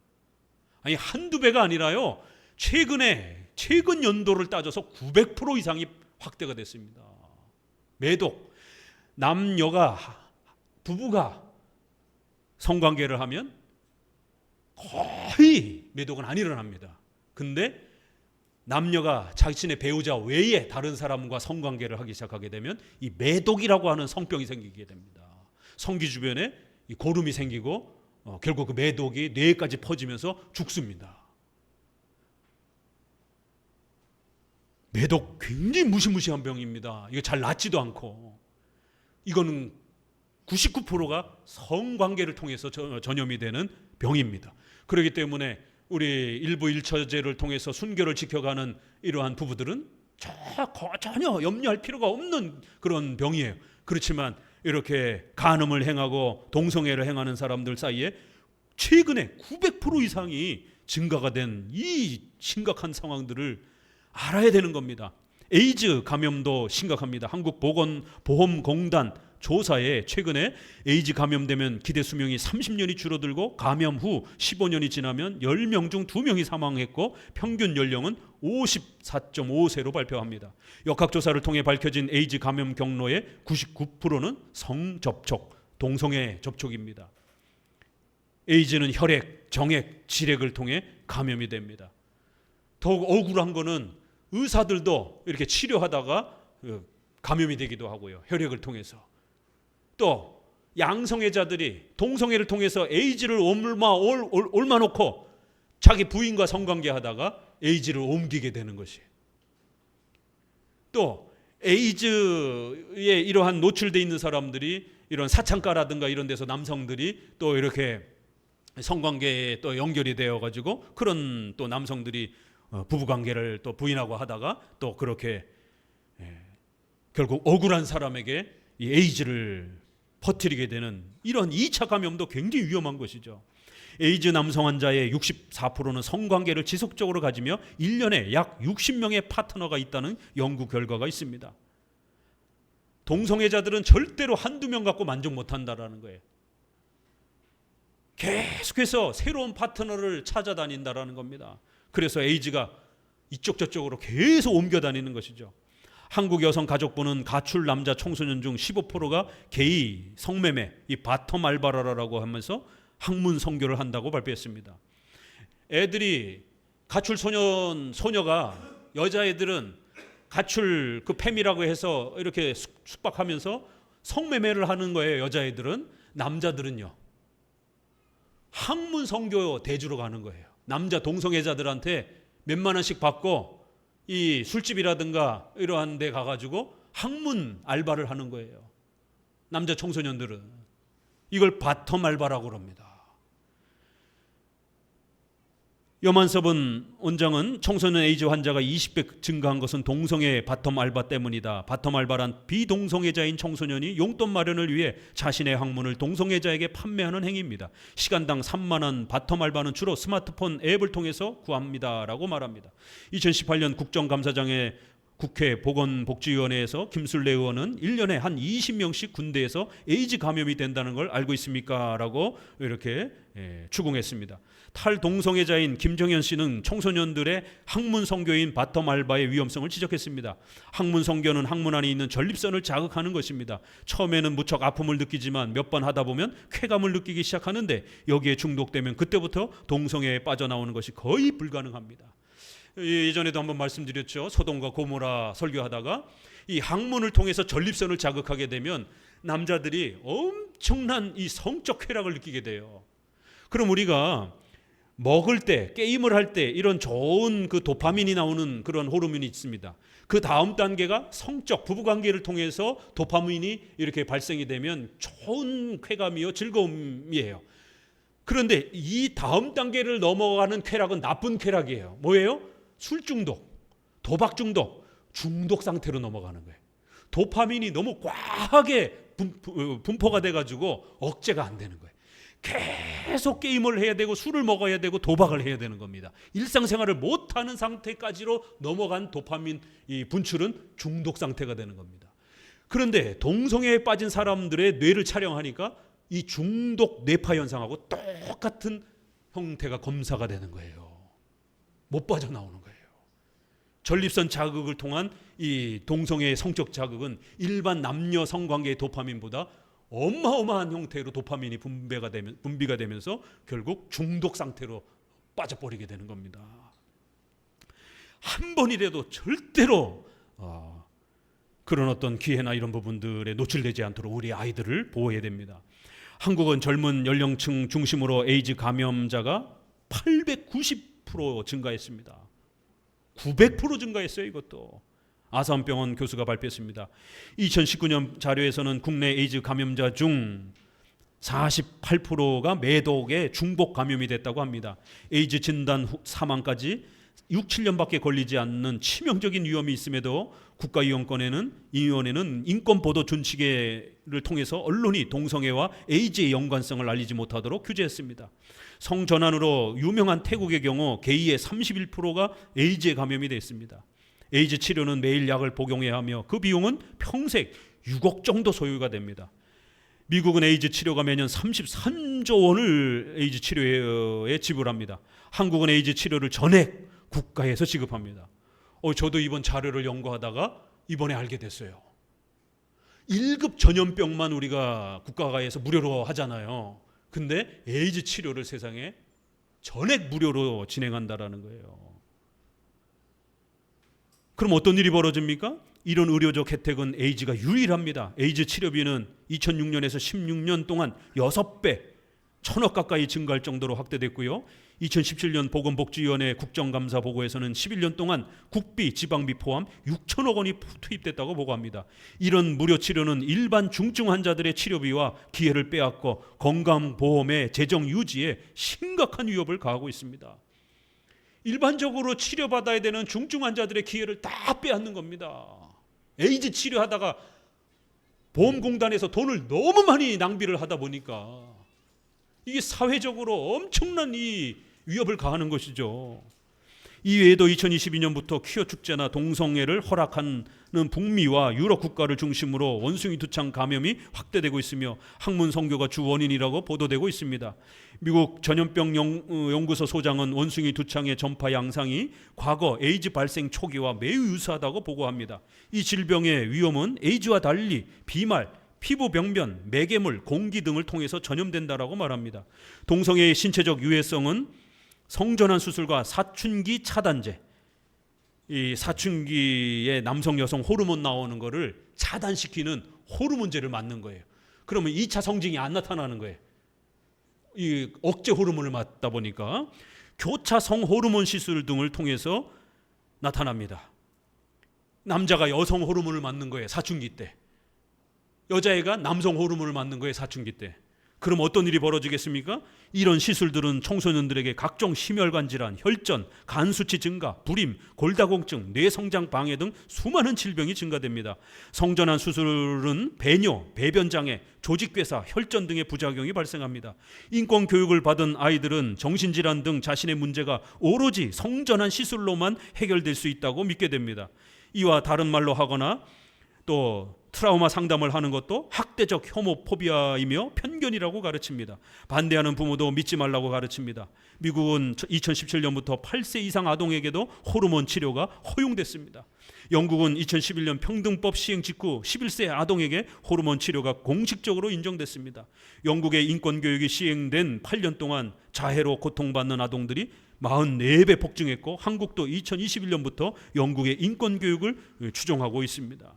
아니 한두 배가 아니라요, 최근 연도를 따져서 900% 이상이 확대가 됐습니다. 매독, 부부가 성관계를 하면 거의 매독은 안 일어납니다. 근데 남녀가 자신의 배우자 외에 다른 사람과 성관계를 하기 시작하게 되면 이 매독이라고 하는 성병이 생기게 됩니다. 성기 주변에 이 고름이 생기고 결국 그 매독이 뇌까지 퍼지면서 죽습니다. 매독 굉장히 무시무시한 병입니다. 이거 잘 낫지도 않고, 이거는 99%가 성관계를 통해서 전염이 되는 병입니다. 그렇기 때문에 우리 일부 일처제를 통해서 순결을 지켜가는 이러한 부부들은 전혀 염려할 필요가 없는 그런 병이에요. 그렇지만 이렇게 간음을 행하고 동성애를 행하는 사람들 사이에 최근에 900% 이상이 증가가 된 이 심각한 상황들을 알아야 되는 겁니다. 에이즈 감염도 심각합니다. 한국보건보험공단 조사에 최근에 에이즈 감염되면 기대 수명이 30년이 줄어들고 감염 후 15년이 지나면 10명 중 2명이 사망했고 평균 연령은 54.5세로 발표합니다. 역학조사를 통해 밝혀진 에이즈 감염 경로의 99%는 성접촉, 동성애 접촉입니다. 에이즈는 혈액, 정액, 지렉을 통해 감염이 됩니다. 더욱 억울한 거는 의사들도 이렇게 치료하다가 감염이 되기도 하고요, 혈액을 통해서. 또 양성애자들이 동성애를 통해서 에이즈를 옮아놓고 자기 부인과 성관계하다가 에이즈를 옮기게 되는 것이에요. 또 에이즈에 이러한 노출되어 있는 사람들이 이런 사창가라든가 이런 데서 남성들이 또 이렇게 성관계에 또 연결이 되어 가지고 그런 또 남성들이 부부관계를 또 부인하고 하다가 또 그렇게 결국 억울한 사람에게 이 에이즈를 퍼뜨리게 되는 이런 2차 감염도 굉장히 위험한 것이죠. 에이즈 남성 환자의 64%는 성관계를 지속적으로 가지며 1년에 약 60명의 파트너가 있다는 연구 결과가 있습니다. 동성애자들은 절대로 한두 명 갖고 만족 못한다는 거예요. 계속해서 새로운 파트너를 찾아다닌다는 겁니다. 그래서 에이즈가 이쪽 저쪽으로 계속 옮겨다니는 것이죠. 한국여성가족부는 가출 남자 청소년 중 15%가 게이, 성매매, 이 바텀 알바라라고 하면서 학문 선교를 한다고 발표했습니다. 애들이 가출 소녀가 여자애들은 가출 그 팸이라고 해서 이렇게 숙박하면서 성매매를 하는 거예요. 여자애들은. 남자들은요, 학문 선교 대주로 가는 거예요. 남자 동성애자들한테 몇만 원씩 받고 이 술집이라든가 이러한 데 가가지고 학문 알바를 하는 거예요. 남자 청소년들은 이걸 바텀 알바라고 그럽니다. 염한섭은 원장은 청소년 에이즈 환자가 20배 증가한 것은 동성애 바텀 알바 때문이다. 바텀 알바란 비동성애자인 청소년이 용돈 마련을 위해 자신의 학문을 동성애자에게 판매하는 행위입니다. 시간당 3만 원 바텀 알바는 주로 스마트폰 앱을 통해서 구합니다. 라고 말합니다. 2018년 국정감사장의 국회 보건복지위원회에서 김술래 의원은 1년에 한 20명씩 군대에서 에이즈 감염이 된다는 걸 알고 있습니까? 라고 이렇게 추궁했습니다. 탈동성애자인 김정현 씨는 청소년들의 학문 선교인 바텀 알바의 위험성을 지적했습니다. 학문 선교는 학문 안에 있는 전립선을 자극하는 것입니다. 처음에는 무척 아픔을 느끼지만 몇 번 하다 보면 쾌감을 느끼기 시작하는데 여기에 중독되면 그때부터 동성애에 빠져나오는 것이 거의 불가능합니다. 예전에도 한번 말씀드렸죠. 소돔과 고모라 설교하다가 이 학문을 통해서 전립선을 자극하게 되면 남자들이 엄청난 이 성적 쾌락을 느끼게 돼요. 그럼 우리가 먹을 때, 게임을 할 때 이런 좋은 그 도파민이 나오는 그런 호르몬이 있습니다. 그 다음 단계가 성적 부부관계를 통해서 도파민이 이렇게 발생이 되면 좋은 쾌감이요, 즐거움이에요. 그런데 이 다음 단계를 넘어가는 쾌락은 나쁜 쾌락이에요. 뭐예요? 술 중독, 도박 중독, 중독 상태로 넘어가는 거예요. 도파민이 너무 과하게 분포가 돼가지고 억제가 안 되는 거예요. 계속 게임을 해야 되고 술을 먹어야 되고 도박을 해야 되는 겁니다. 일상생활을 못하는 상태까지로 넘어간 도파민 이 분출은 중독 상태가 되는 겁니다. 그런데 동성애에 빠진 사람들의 뇌를 촬영하니까 이 중독 뇌파 현상하고 똑같은 형태가 검사가 되는 거예요. 못 빠져나오는 거예요. 전립선 자극을 통한 이 동성애의 성적 자극은 일반 남녀 성관계의 도파민보다 어마어마한 형태로 도파민이 분비가 되면서 결국 중독 상태로 빠져버리게 되는 겁니다. 한 번이라도 절대로 그런 어떤 기회나 이런 부분들에 노출되지 않도록 우리 아이들을 보호해야 됩니다. 한국은 젊은 연령층 중심으로 에이즈 감염자가 890% 증가했습니다. 900% 증가했어요. 이것도 아산병원 교수가 발표했습니다. 2019년 자료에서는 국내 에이즈 감염자 중 48%가 매독에 중복 감염이 됐다고 합니다. 에이즈 진단 후 사망까지 6, 7년밖에 걸리지 않는 치명적인 위험이 있음에도 국가위원회는 인권보도 준칙을 통해서 언론이 동성애와 에이즈의 연관성을 알리지 못하도록 규제했습니다. 성전환으로 유명한 태국의 경우 게이의 31%가 에이즈에 감염이 됐습니다. 에이즈 치료는 매일 약을 복용해야 하며 그 비용은 평생 6억 정도 소요가 됩니다. 미국은 에이즈 치료가 매년 33조 원을 에이즈 치료에 지불합니다. 한국은 에이즈 치료를 전액 국가에서 지급합니다. 저도 이번 자료를 연구하다가 이번에 알게 됐어요. 1급 전염병만 우리가 국가에서 무료로 하잖아요. 근데 에이즈 치료를 세상에 전액 무료로 진행한다라는 거예요. 그럼 어떤 일이 벌어집니까? 이런 의료적 혜택은 에이즈가 유일합니다. 에이즈 치료비는 2006년에서 16년 동안 6배, 1,000억 가까이 증가할 정도로 확대됐고요. 2017년 보건복지위원회 국정감사 보고에서는 11년 동안 국비, 지방비 포함 6천억 원이 투입됐다고 보고합니다. 이런 무료 치료는 일반 중증 환자들의 치료비와 기회를 빼앗고 건강보험의 재정 유지에 심각한 위협을 가하고 있습니다. 일반적으로 치료받아야 되는 중증 환자들의 기회를 다 빼앗는 겁니다. 에이즈 치료하다가 보험공단에서 돈을 너무 많이 낭비를 하다 보니까 이게 사회적으로 엄청난 이 위협을 가하는 것이죠. 이외에도 2022년부터 퀴어 축제나 동성애를 허락하는 북미와 유럽 국가를 중심으로 원숭이 두창 감염이 확대되고 있으며 학문 선교가 주 원인이라고 보도되고 있습니다. 미국 전염병 연구소 소장은 원숭이 두창의 전파 양상이 과거 에이즈 발생 초기와 매우 유사하다고 보고합니다. 이 질병의 위험은 에이즈와 달리 비말, 피부 병변, 매개물, 공기 등을 통해서 전염된다라고 말합니다. 동성애의 신체적 유해성은 성전환 수술과 사춘기 차단제, 이 사춘기에 남성 여성 호르몬 나오는 거를 차단시키는 호르몬제를 맞는 거예요. 그러면 2차 성징이 안 나타나는 거예요. 이 억제 호르몬을 맞다 보니까 교차성 호르몬 시술 등을 통해서 나타납니다. 남자가 여성 호르몬을 맞는 거예요, 사춘기 때. 여자애가 남성 호르몬을 맞는 거예요, 사춘기 때. 그럼 어떤 일이 벌어지겠습니까? 이런 시술들은 청소년들에게 각종 심혈관 질환, 혈전, 간 수치 증가, 불임, 골다공증, 뇌성장 방해 등 수많은 질병이 증가됩니다. 성전환 수술은 배뇨, 배변 장애, 조직괴사, 혈전 등의 부작용이 발생합니다. 인권 교육을 받은 아이들은 정신질환 등 자신의 문제가 오로지 성전환 시술로만 해결될 수 있다고 믿게 됩니다. 이와 다른 말로 하거나 또 트라우마 상담을 하는 것도 학대적 혐오포비아이며 편견이라고 가르칩니다. 반대하는 부모도 믿지 말라고 가르칩니다. 미국은 2017년부터 8세 이상 아동에게도 호르몬 치료가 허용됐습니다. 영국은 2011년 평등법 시행 직후 11세 아동에게 호르몬 치료가 공식적으로 인정됐습니다. 영국의 인권교육이 시행된 8년 동안 자해로 고통받는 아동들이 44배 폭증했고, 한국도 2021년부터 영국의 인권교육을 추종하고 있습니다.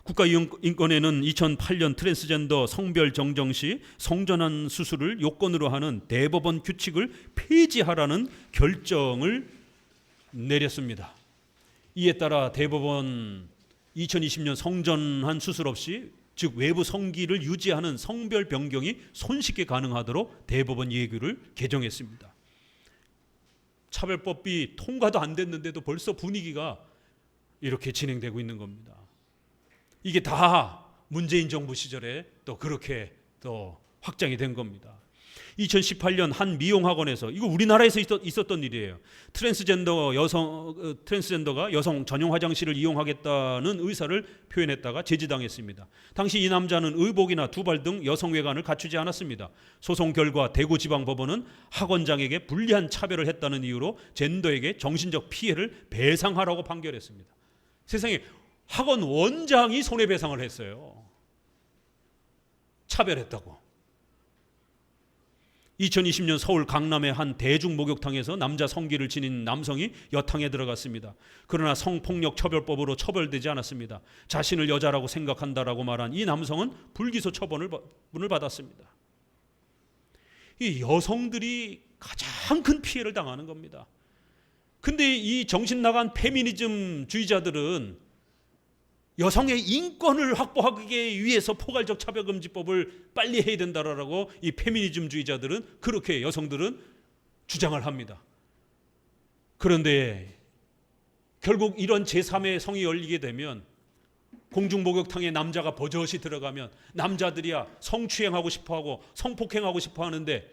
국가인권위는 2008년 트랜스젠더 성별 정정 시 성전환 수술을 요건으로 하는 대법원 규칙을 폐지하라는 결정을 내렸습니다. 이에 따라 대법원 2020년 성전환 수술 없이, 즉 외부 성기를 유지하는 성별 변경이 손쉽게 가능하도록 대법원 예규를 개정했습니다. 차별법이 통과도 안 됐는데도 벌써 분위기가 이렇게 진행되고 있는 겁니다. 이게 다 문재인 정부 시절에 또 그렇게 또 확장이 된 겁니다. 2018년 한 미용학원에서, 이거 우리나라에서 있었던 일이에요. 트랜스젠더가 여성 전용 화장실을 이용하겠다는 의사를 표현했다가 제지당했습니다. 당시 이 남자는 의복이나 두발 등 여성 외관을 갖추지 않았습니다. 소송 결과 대구지방법원은 학원장에게 불리한 차별을 했다는 이유로 젠더에게 정신적 피해를 배상하라고 판결했습니다. 세상에, 학원 원장이 손해배상을 했어요. 차별했다고. 2020년 서울 강남의 한 대중목욕탕에서 남자 성기를 지닌 남성이 여탕에 들어갔습니다. 그러나 성폭력처벌법으로 처벌되지 않았습니다. 자신을 여자라고 생각한다라고 말한 이 남성은 불기소 처분을 받았습니다. 이 여성들이 가장 큰 피해를 당하는 겁니다. 근데 이 정신 나간 페미니즘주의자들은 여성의 인권을 확보하기 위해서 포괄적 차별금지법을 빨리 해야 된다라고 이 페미니즘주의자들은, 그렇게 여성들은 주장을 합니다. 그런데 결국 이런 제3의 성이 열리게 되면, 공중목욕탕에 남자가 버젓이 들어가면 남자들이야 성추행하고 싶어하고 성폭행하고 싶어 하는데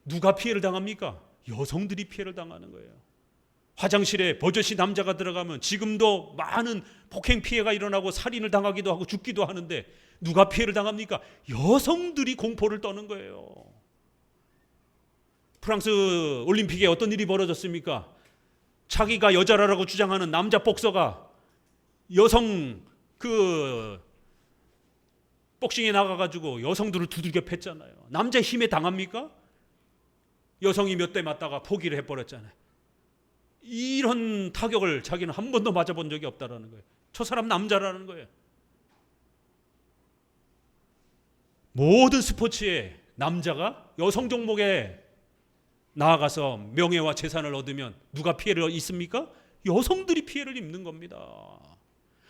누가 피해를 당합니까? 여성들이 피해를 당하는 거예요. 화장실에 버젓이 남자가 들어가면 지금도 많은 폭행 피해가 일어나고 살인을 당하기도 하고 죽기도 하는데 누가 피해를 당합니까? 여성들이 공포를 떠는 거예요. 프랑스 올림픽에 어떤 일이 벌어졌습니까? 자기가 여자라고 주장하는 남자 복서가 여성 복싱에 나가가지고 여성들을 두들겨 팼잖아요. 남자 힘에 당합니까? 여성이 몇 대 맞다가 포기를 해버렸잖아요. 이런 타격을 자기는 한 번도 맞아본 적이 없다라는 거예요. 저 사람 남자라는 거예요. 모든 스포츠에 남자가 여성 종목에 나아가서 명예와 재산을 얻으면 누가 피해를 입습니까? 여성들이 피해를 입는 겁니다.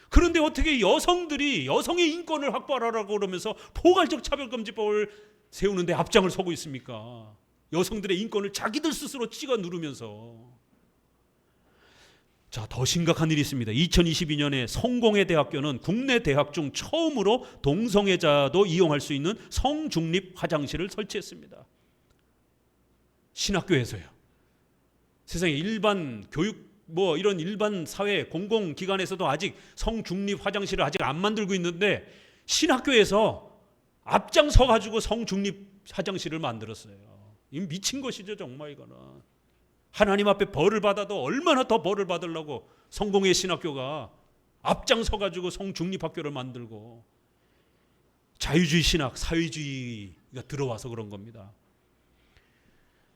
그런데 어떻게 여성들이 여성의 인권을 확보하라고 그러면서 포괄적 차별금지법을 세우는데 앞장을 서고 있습니까? 여성들의 인권을 자기들 스스로 찍어 누르면서. 자, 더 심각한 일이 있습니다. 2022년에 성공회 대학교는 국내 대학 중 처음으로 동성애자도 이용할 수 있는 성중립 화장실을 설치했습니다. 신학교에서요. 세상에 일반 교육 이런 일반 사회 공공기관에서도 아직 성중립 화장실을 아직 안 만들고 있는데 신학교에서 앞장서 가지고 성중립 화장실을 만들었어요. 이 미친 것이죠, 정말. 이거는 하나님 앞에 벌을 받아도 얼마나 더 벌을 받으려고 성공의 신학교가 앞장서 가지고 성중립학교를 만들고, 자유주의 신학, 사회주의가 들어와서 그런 겁니다.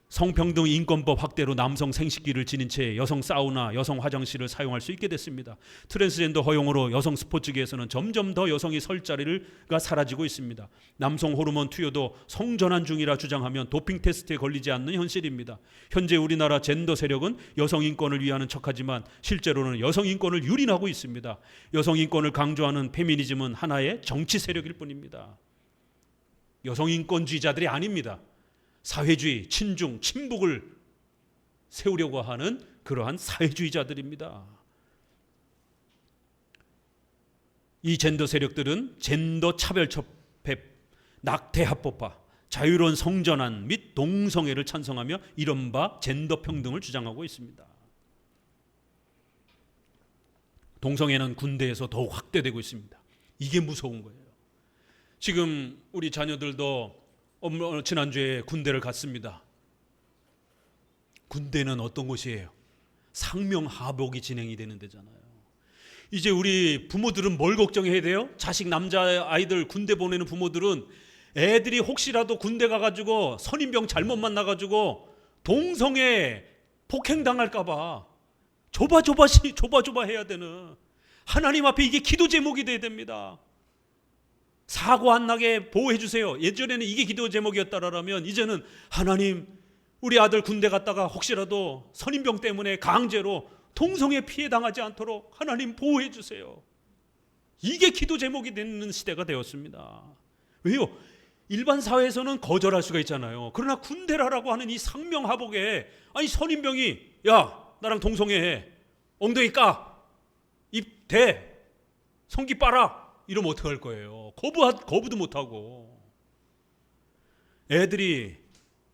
성평등 인권법 확대로 남성 생식기를 지닌 채 여성 사우나, 여성 화장실을 사용할 수 있게 됐습니다. 트랜스젠더 허용으로 여성 스포츠계에서는 점점 더 여성이 설 자리가 사라지고 있습니다. 남성 호르몬 투여도 성전환 중이라 주장하면 도핑 테스트에 걸리지 않는 현실입니다. 현재 우리나라 젠더 세력은 여성 인권을 위하는 척하지만 실제로는 여성 인권을 유린하고 있습니다. 여성 인권을 강조하는 페미니즘은 하나의 정치 세력일 뿐입니다. 여성 인권주의자들이 아닙니다. 사회주의, 친중, 친북을 세우려고 하는 그러한 사회주의자들입니다. 이 젠더 세력들은 젠더 차별첩합, 낙태합법화, 자유로운 성전환 및 동성애를 찬성하며 이른바 젠더 평등을 주장하고 있습니다. 동성애는 군대에서 더욱 확대되고 있습니다. 이게 무서운 거예요. 지금 우리 자녀들도 지난주에 군대를 갔습니다. 군대는 어떤 곳이에요? 상명하복이 진행이 되는 데잖아요. 이제 우리 부모들은 뭘 걱정해야 돼요? 자식 남자아이들 군대 보내는 부모들은 애들이 혹시라도 군대 가가지고 선임병 잘못 만나가지고 동성애 폭행당할까 봐 조바조바 해야 되는, 하나님 앞에 이게 기도 제목이 돼야 됩니다. 사고 안 나게 보호해 주세요. 예전에는 이게 기도 제목이었다라면 이제는 하나님, 우리 아들 군대 갔다가 혹시라도 선임병 때문에 강제로 동성애 피해 당하지 않도록 하나님 보호해 주세요. 이게 기도 제목이 되는 시대가 되었습니다. 왜요? 일반 사회에서는 거절할 수가 있잖아요. 그러나 군대라고 하는 이 상명하복에, 아니 선임병이 야 나랑 동성애해, 엉덩이 까, 입 대, 성기 빨아, 이러면 어떡할 거예요? 거부도 못하고. 애들이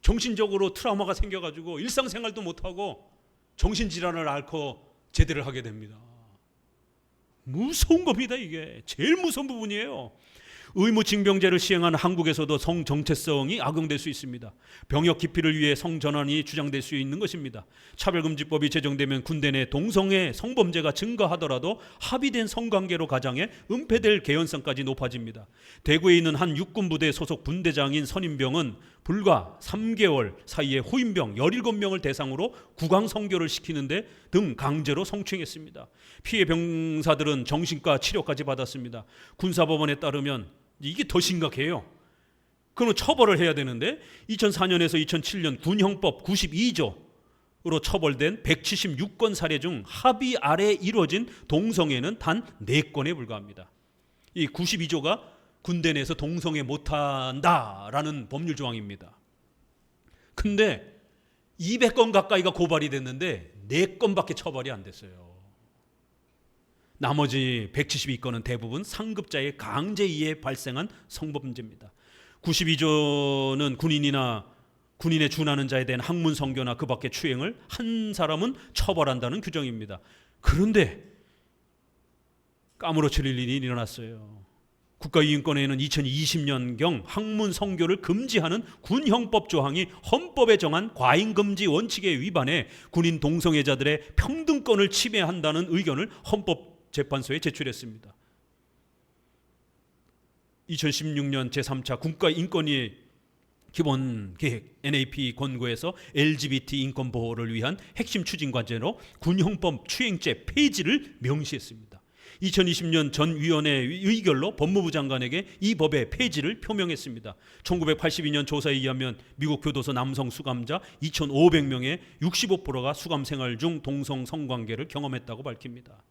정신적으로 트라우마가 생겨가지고 일상생활도 못하고 정신질환을 앓고 제대를 하게 됩니다. 무서운 겁니다. 이게 제일 무서운 부분이에요. 의무징병제를 시행하는 한국에서도 성정체성이 악용될 수 있습니다. 병역 기피를 위해 성전환이 주장될 수 있는 것입니다. 차별금지법이 제정되면 군대 내 동성애 성범죄가 증가하더라도 합의된 성관계로 가장해 은폐될 개연성까지 높아집니다. 대구에 있는 한 육군부대 소속 분대장인 선임병은 불과 3개월 사이에 후임병 17명을 대상으로 구강성교를 시키는데 등 강제로 성추행했습니다. 피해 병사들은 정신과 치료까지 받았습니다. 군사법원에 따르면 이게 더 심각해요. 그럼 처벌을 해야 되는데 2004년에서 2007년 군형법 92조로 처벌된 176건 사례 중 합의 아래 이루어진 동성애는 단 4건에 불과합니다. 이 92조가 군대 내에서 동성애 못한다라는 법률 조항입니다. 근데 200건 가까이가 고발이 됐는데 4건밖에 처벌이 안 됐어요. 나머지 172건은 대부분 상급자의 강제 이에 발생한 성범죄입니다. 92조는 군인에 준하는 자에 대한 학문 성교나 그 밖의 추행을 한 사람은 처벌한다는 규정입니다. 그런데 까무러칠 일이 일어났어요. 국가위인권회의는 2020년경 학문 성교를 금지하는 군형법 조항이 헌법에 정한 과잉금지 원칙에 위반해 군인 동성애자들의 평등권을 침해한다는 의견을 헌법재판소에 제출했습니다. 2016년 제3차 국가인권위 기본계획 NAP 권고에서 LGBT 인권 보호를 위한 핵심 추진 과제로 군형법 추행죄 폐지를 명시했습니다. 2020년 전 위원회 의결로 법무부 장관에게 이 법의 폐지를 표명했습니다. 1982년 조사에 의하면 미국 교도소 남성 수감자 2,500명의 65%가 수감 생활 중 동성 성관계를 경험했다고 밝힙니다.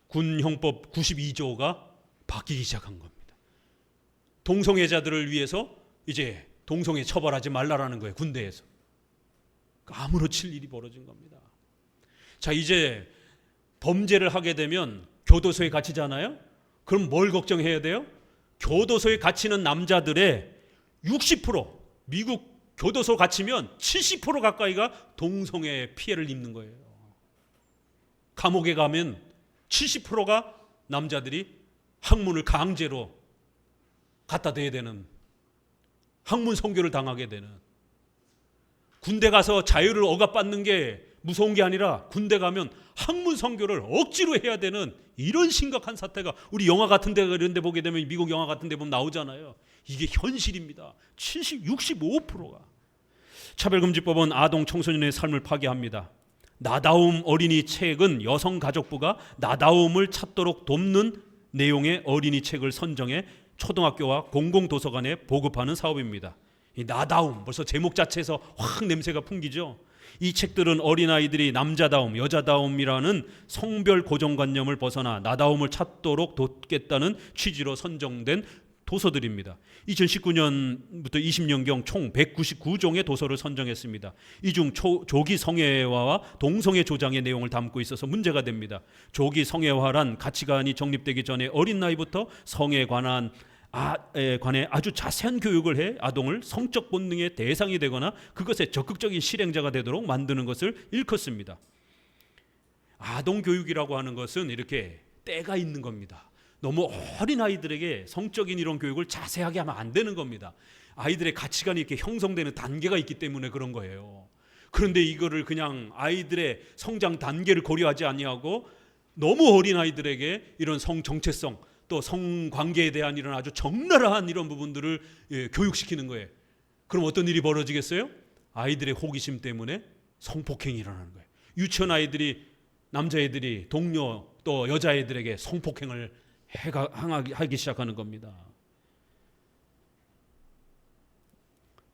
군형법 92조가 바뀌기 시작한 겁니다. 동성애자들을 위해서 이제 동성애 처벌하지 말라라는 거예요. 군대에서. 아무렇칠 일이 벌어진 겁니다. 자, 이제 범죄를 하게 되면 교도소에 갇히잖아요. 그럼 뭘 걱정해야 돼요? 교도소에 갇히는 남자들의 60%, 미국 교도소 갇히면 70% 가까이가 동성애 피해를 입는 거예요. 감옥에 가면 70%가 남자들이 학문을 강제로 갖다 대야 되는, 학문 선교를 당하게 되는, 군대 가서 자유를 억압받는 게 무서운 게 아니라 군대 가면 학문 선교를 억지로 해야 되는 이런 심각한 사태가 우리 영화 같은 데 이런 데 보게 되면, 미국 영화 같은 데 보면 나오잖아요. 이게 현실입니다. 65%가 차별금지법은 아동 청소년의 삶을 파괴합니다. 나다움 어린이 책은 여성가족부가 나다움을 찾도록 돕는 내용의 어린이 책을 선정해 초등학교와 공공도서관에 보급하는 사업입니다. 이 나다움, 벌써 제목 자체에서 확 냄새가 풍기죠. 이 책들은 어린아이들이 남자다움, 여자다움이라는 성별 고정관념을 벗어나 나다움을 찾도록 돕겠다는 취지로 선정된 도서들입니다. 2019년부터 20년경 총 199종의 도서를 선정했습니다. 이 중 조기 성애화와 동성애 조장의 내용을 담고 있어서 문제가 됩니다. 조기 성애화란 가치관이 정립되기 전에 어린 나이부터 성에 관해 아주 자세한 교육을 해 아동을 성적 본능의 대상이 되거나 그것의 적극적인 실행자가 되도록 만드는 것을 일컫습니다. 아동 교육이라고 하는 것은 이렇게 때가 있는 겁니다. 너무 어린 아이들에게 성적인 이런 교육을 자세하게 하면 안 되는 겁니다. 아이들의 가치관이 이렇게 형성되는 단계가 있기 때문에 그런 거예요. 그런데 이거를 그냥 아이들의 성장 단계를 고려하지 아니하고 너무 어린 아이들에게 이런 성 정체성 또 성관계에 대한 이런 아주 적나라한 이런 부분들을 교육시키는 거예요. 그럼 어떤 일이 벌어지겠어요? 아이들의 호기심 때문에 성폭행이 일어나는 거예요. 유치원 아이들이 남자애들이 동료 또 여자애들에게 성폭행을 하기 시작하는 겁니다.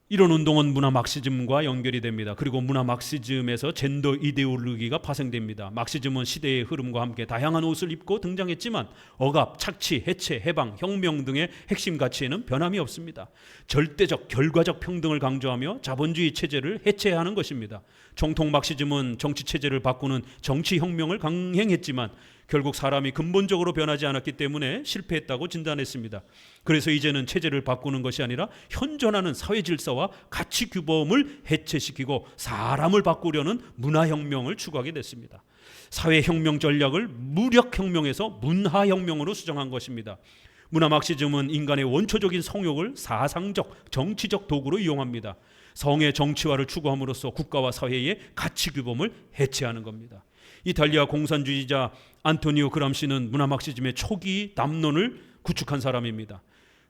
이런 운동은 문화 막시즘과 연결이 됩니다. 그리고 문화 막시즘에서 젠더 이데올로기가 파생됩니다. 막시즘은 시대의 흐름과 함께 다양한 옷을 입고 등장했지만 억압, 착취, 해체, 해방, 혁명 등의 핵심 가치에는 변함이 없습니다. 절대적, 결과적 평등을 강조하며 자본주의 체제를 해체하는 것입니다. 정통 막시즘은 정치 체제를 바꾸는 정치 혁명을 강행했지만 결국 사람이 근본적으로 변하지 않았기 때문에 실패했다고 진단했습니다. 그래서 이제는 체제를 바꾸는 것이 아니라 현존하는 사회 질서와 가치 규범을 해체시키고 사람을 바꾸려는 문화혁명을 추구하게 됐습니다. 사회혁명 전략을 무력혁명에서 문화혁명으로 수정한 것입니다. 문화 막시즘은 인간의 원초적인 성욕을 사상적, 정치적 도구로 이용합니다. 성의 정치화를 추구함으로써 국가와 사회의 가치 규범을 해체하는 겁니다. 이탈리아 공산주의자 안토니오 그람시는 문화 막시즘의 초기 담론을 구축한 사람입니다.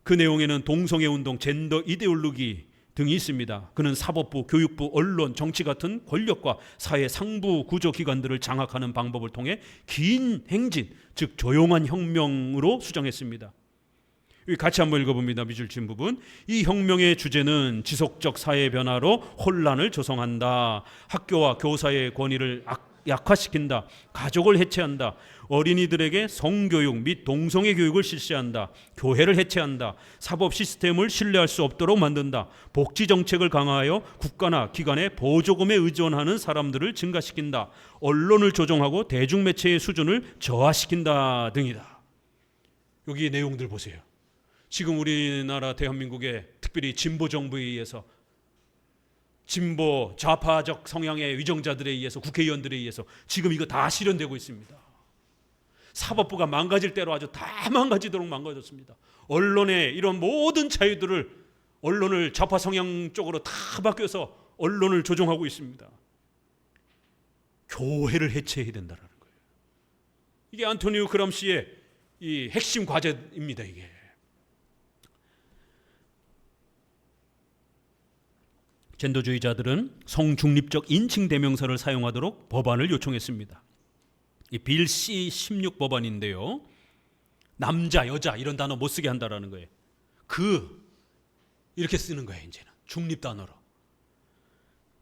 그 내용에는 동성애 운동, 젠더 이데올로기 등이 있습니다. 그는 사법부, 교육부, 언론, 정치 같은 권력과 사회 상부 구조 기관들을 장악하는 방법을 통해 긴 행진, 즉 조용한 혁명으로 수정했습니다. 같이 한번 읽어봅니다. 밑줄 친 부분. 이 혁명의 주제는 지속적 사회 변화로 혼란을 조성한다. 학교와 교사의 권위를 약화시킨다. 가족을 해체한다. 어린이들에게 성교육 및 동성애 교육을 실시한다. 교회를 해체한다. 사법 시스템을 신뢰할 수 없도록 만든다. 복지 정책을 강화하여 국가나 기관의 보조금에 의존하는 사람들을 증가시킨다. 언론을 조종하고 대중매체의 수준을 저하시킨다 등이다. 여기 내용들 보세요. 지금 우리나라 대한민국의 특별히 진보 정부에 의해서 진보 좌파적 성향의 위정자들에 의해서 국회의원들에 의해서 지금 이거 다 실현되고 있습니다. 사법부가 망가질 대로 아주 다 망가지도록 망가졌습니다. 언론의 이런 모든 자유들을 언론을 좌파 성향 쪽으로 다 바뀌어서 언론을 조종하고 있습니다. 교회를 해체해야 된다는 거예요. 이게 안토니오 그람시의 이 핵심 과제입니다. 이게 젠더주의자들은 성중립적 인칭 대명사를 사용하도록 법안을 요청했습니다. 이 빌 C16 법안인데요. 남자, 여자 이런 단어 못 쓰게 한다라는 거예요. 이렇게 쓰는 거예요. 이제는 중립 단어로.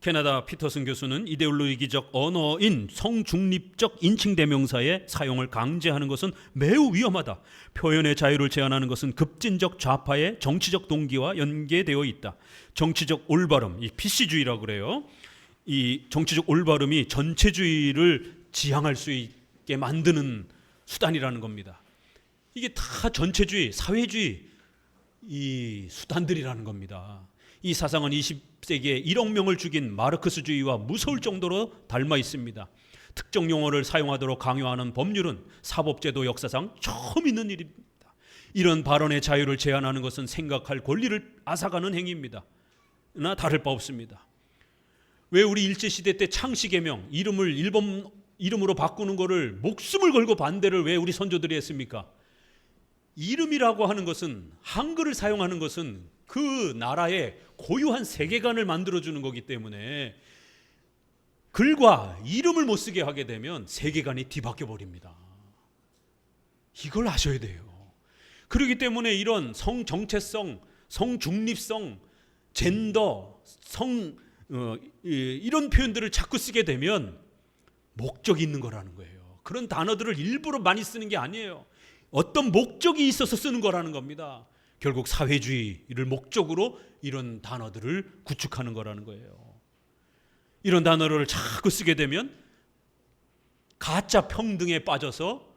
캐나다 피터슨 교수는 이데올로기적 언어인 성중립적 인칭 대명사의 사용을 강제하는 것은 매우 위험하다. 표현의 자유를 제한하는 것은 급진적 좌파의 정치적 동기와 연계되어 있다. 정치적 올바름, 이 PC주의라고 그래요. 이 정치적 올바름이 전체주의를 지향할 수 있게 만드는 수단이라는 겁니다. 이게 다 전체주의, 사회주의 이 수단들이라는 겁니다. 이 사상은 20세기에 1억 명을 죽인 마르크스주의와 무서울 정도로 닮아 있습니다. 특정 용어를 사용하도록 강요하는 법률은 사법제도 역사상 처음 있는 일입니다. 이런 발언의 자유를 제한하는 것은 생각할 권리를 앗아가는 행위입니다. 나 다를 바 없습니다. 왜 우리 일제시대 때 창씨개명 이름을 일본 이름으로 바꾸는 거를 목숨을 걸고 반대를 왜 우리 선조들이 했습니까? 이름이라고 하는 것은 한글을 사용하는 것은 그 나라의 고유한 세계관을 만들어주는 거기 때문에 글과 이름을 못 쓰게 하게 되면 세계관이 뒤바뀌어 버립니다. 이걸 아셔야 돼요. 그렇기 때문에 이런 성 정체성, 성 중립성, 젠더, 이런 표현들을 자꾸 쓰게 되면 목적이 있는 거라는 거예요. 그런 단어들을 일부러 많이 쓰는 게 아니에요. 어떤 목적이 있어서 쓰는 거라는 겁니다. 결국 사회주의를 목적으로 이런 단어들을 구축하는 거라는 거예요. 이런 단어를 자꾸 쓰게 되면 가짜 평등에 빠져서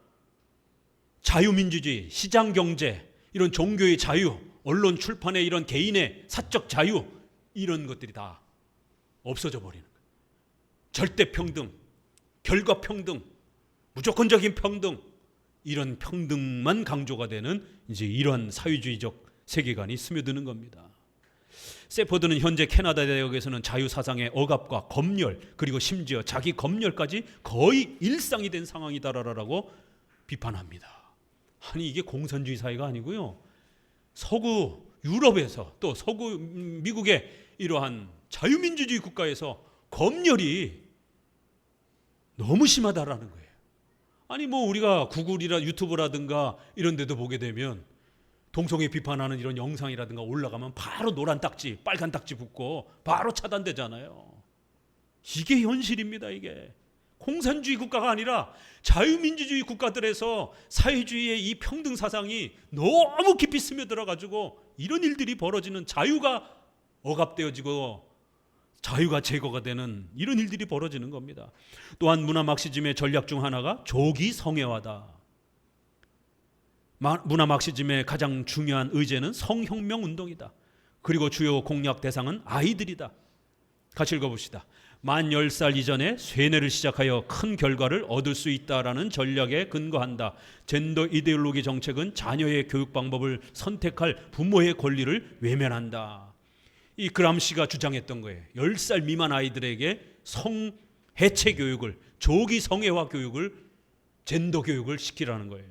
자유민주주의, 시장경제, 이런 종교의 자유, 언론 출판의 이런 개인의 사적 자유, 이런 것들이 다 없어져 버리는 거예요. 절대평등, 결과평등, 무조건적인 평등, 이런 평등만 강조가 되는 이제 이런 사회주의적 세계관이 스며드는 겁니다. 세포드는 현재 캐나다 대학에서는 자유사상의 억압과 검열, 그리고 심지어 자기 검열까지 거의 일상이 된 상황이다라고 비판합니다. 아니, 이게 공산주의 사회가 아니고요, 서구 유럽에서 또 서구 미국의 이러한 자유민주주의 국가에서 검열이 너무 심하다라는 거예요. 아니, 뭐 우리가 구글이라 유튜브라든가 이런 데도 보게 되면 동성애 비판하는 이런 영상이라든가 올라가면 바로 노란 딱지, 빨간 딱지 붙고 바로 차단되잖아요. 이게 현실입니다. 이게 공산주의 국가가 아니라 자유민주주의 국가들에서 사회주의의 이 평등 사상이 너무 깊이 스며들어가지고 이런 일들이 벌어지는, 자유가 억압되어지고 자유가 제거가 되는 이런 일들이 벌어지는 겁니다. 또한 문화 막시즘의 전략 중 하나가 조기 성애화다. 문화 막시즘의 가장 중요한 의제는 성혁명 운동이다. 그리고 주요 공략 대상은 아이들이다. 같이 읽어봅시다. 만 10살 이전에 쇠뇌를 시작하여 큰 결과를 얻을 수 있다라는 전략에 근거한다. 젠더 이데올로기 정책은 자녀의 교육 방법을 선택할 부모의 권리를 외면한다. 이 그람시가 주장했던 거예요. 10살 미만 아이들에게 성해체 교육을, 조기 성애화 교육을, 젠더 교육을 시키라는 거예요.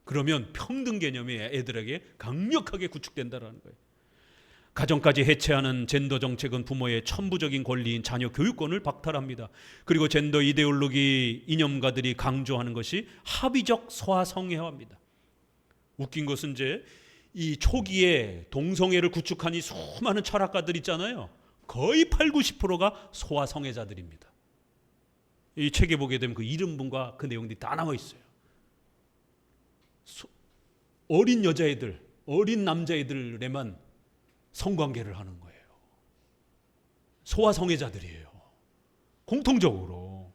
그러면 평등 개념이 애들에게 강력하게 구축된다는 거예요. 가정까지 해체하는 젠더 정책은 부모의 천부적인 권리인 자녀 교육권을 박탈합니다. 그리고 젠더 이데올로기 이념가들이 강조하는 것이 합의적 소아성애화입니다. 웃긴 것은 이제 이 초기에 동성애를 구축한 이 수많은 철학가들 있잖아요. 거의 80-90%가 소아성애자들입니다. 이 책에 보게 되면 그 이름분과 그 내용들이 다 나와 있어요. 어린 여자애들, 어린 남자애들에만 성관계를 하는 거예요. 소아성애자들이에요. 공통적으로.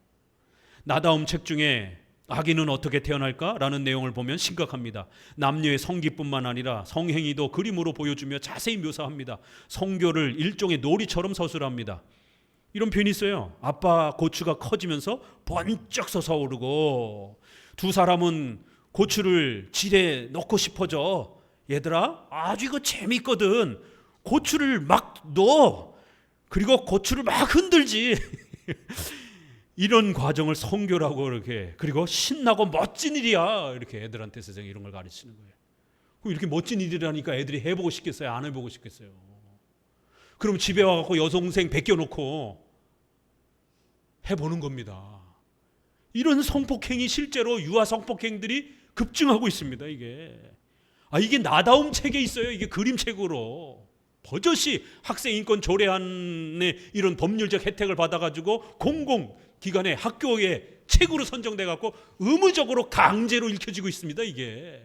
나다움 책 중에 아기는 어떻게 태어날까? 라는 내용을 보면 심각합니다. 남녀의 성기뿐만 아니라 성행위도 그림으로 보여주며 자세히 묘사합니다. 성교를 일종의 놀이처럼 서술합니다. 이런 표현이 있어요. 아빠 고추가 커지면서 번쩍 솟아오르고, 두 사람은 고추를 질에 넣고 싶어져. 얘들아, 아주 이거 재밌거든. 고추를 막 넣어. 그리고 고추를 막 흔들지. 이런 과정을 성교라고 이렇게, 그리고 신나고 멋진 일이야, 이렇게 애들한테 세상에 이런 걸 가르치는 거예요. 이렇게 멋진 일이라니까 애들이 해보고 싶겠어요? 안 해보고 싶겠어요? 그럼 집에 와갖고 여동생 베껴놓고 해보는 겁니다. 이런 성폭행이 실제로 유아 성폭행들이 급증하고 있습니다. 이게 나다움 책에 있어요. 이게 그림책으로 버젓이 학생 인권 조례안의 이런 법률적 혜택을 받아가지고 공공기관의 학교에 책으로 선정돼갖고 의무적으로 강제로 읽혀지고 있습니다. 이게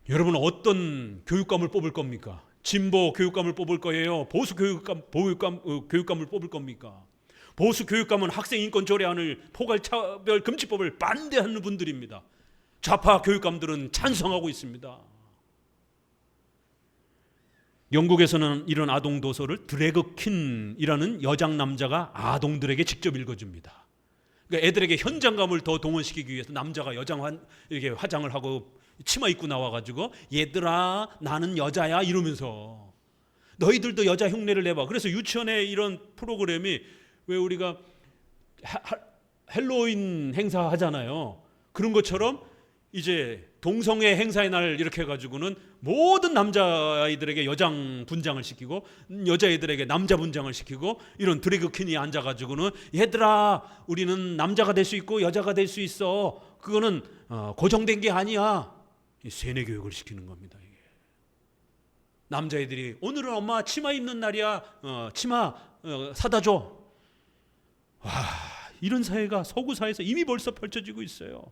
여러분, 어떤 교육감을 뽑을 겁니까? 진보 교육감을 뽑을 거예요? 보수 교육감을 뽑을 겁니까? 보수 교육감은 학생 인권 조례안을, 포괄차별 금지법을 반대하는 분들입니다. 좌파 교육감들은 찬성하고 있습니다. 영국에서는 이런 아동 도서를 드래그퀸이라는 여장 남자가 아동들에게 직접 읽어줍니다. 그러니까 애들에게 현장감을 더 동원시키기 위해서 남자가 이렇게 화장을 하고 치마 입고 나와가지고, 얘들아 나는 여자야 이러면서 너희들도 여자 흉내를 내봐. 그래서 유치원에 이런 프로그램이, 왜 우리가 헬로윈 행사 하잖아요. 그런 것처럼 이제 동성애 행사의 날 이렇게 해가지고는 모든 남자아이들에게 여장 분장을 시키고 여자아이들에게 남자 분장을 시키고 이런 드래그 퀸이 앉아가지고는 얘들아 우리는 남자가 될 수 있고 여자가 될 수 있어. 그거는 고정된 게 아니야. 세뇌 교육을 시키는 겁니다. 이게. 남자애들이 오늘은 엄마 치마 입는 날이야. 치마 사다 줘. 와, 이런 사회가 서구 사회에서 이미 벌써 펼쳐지고 있어요.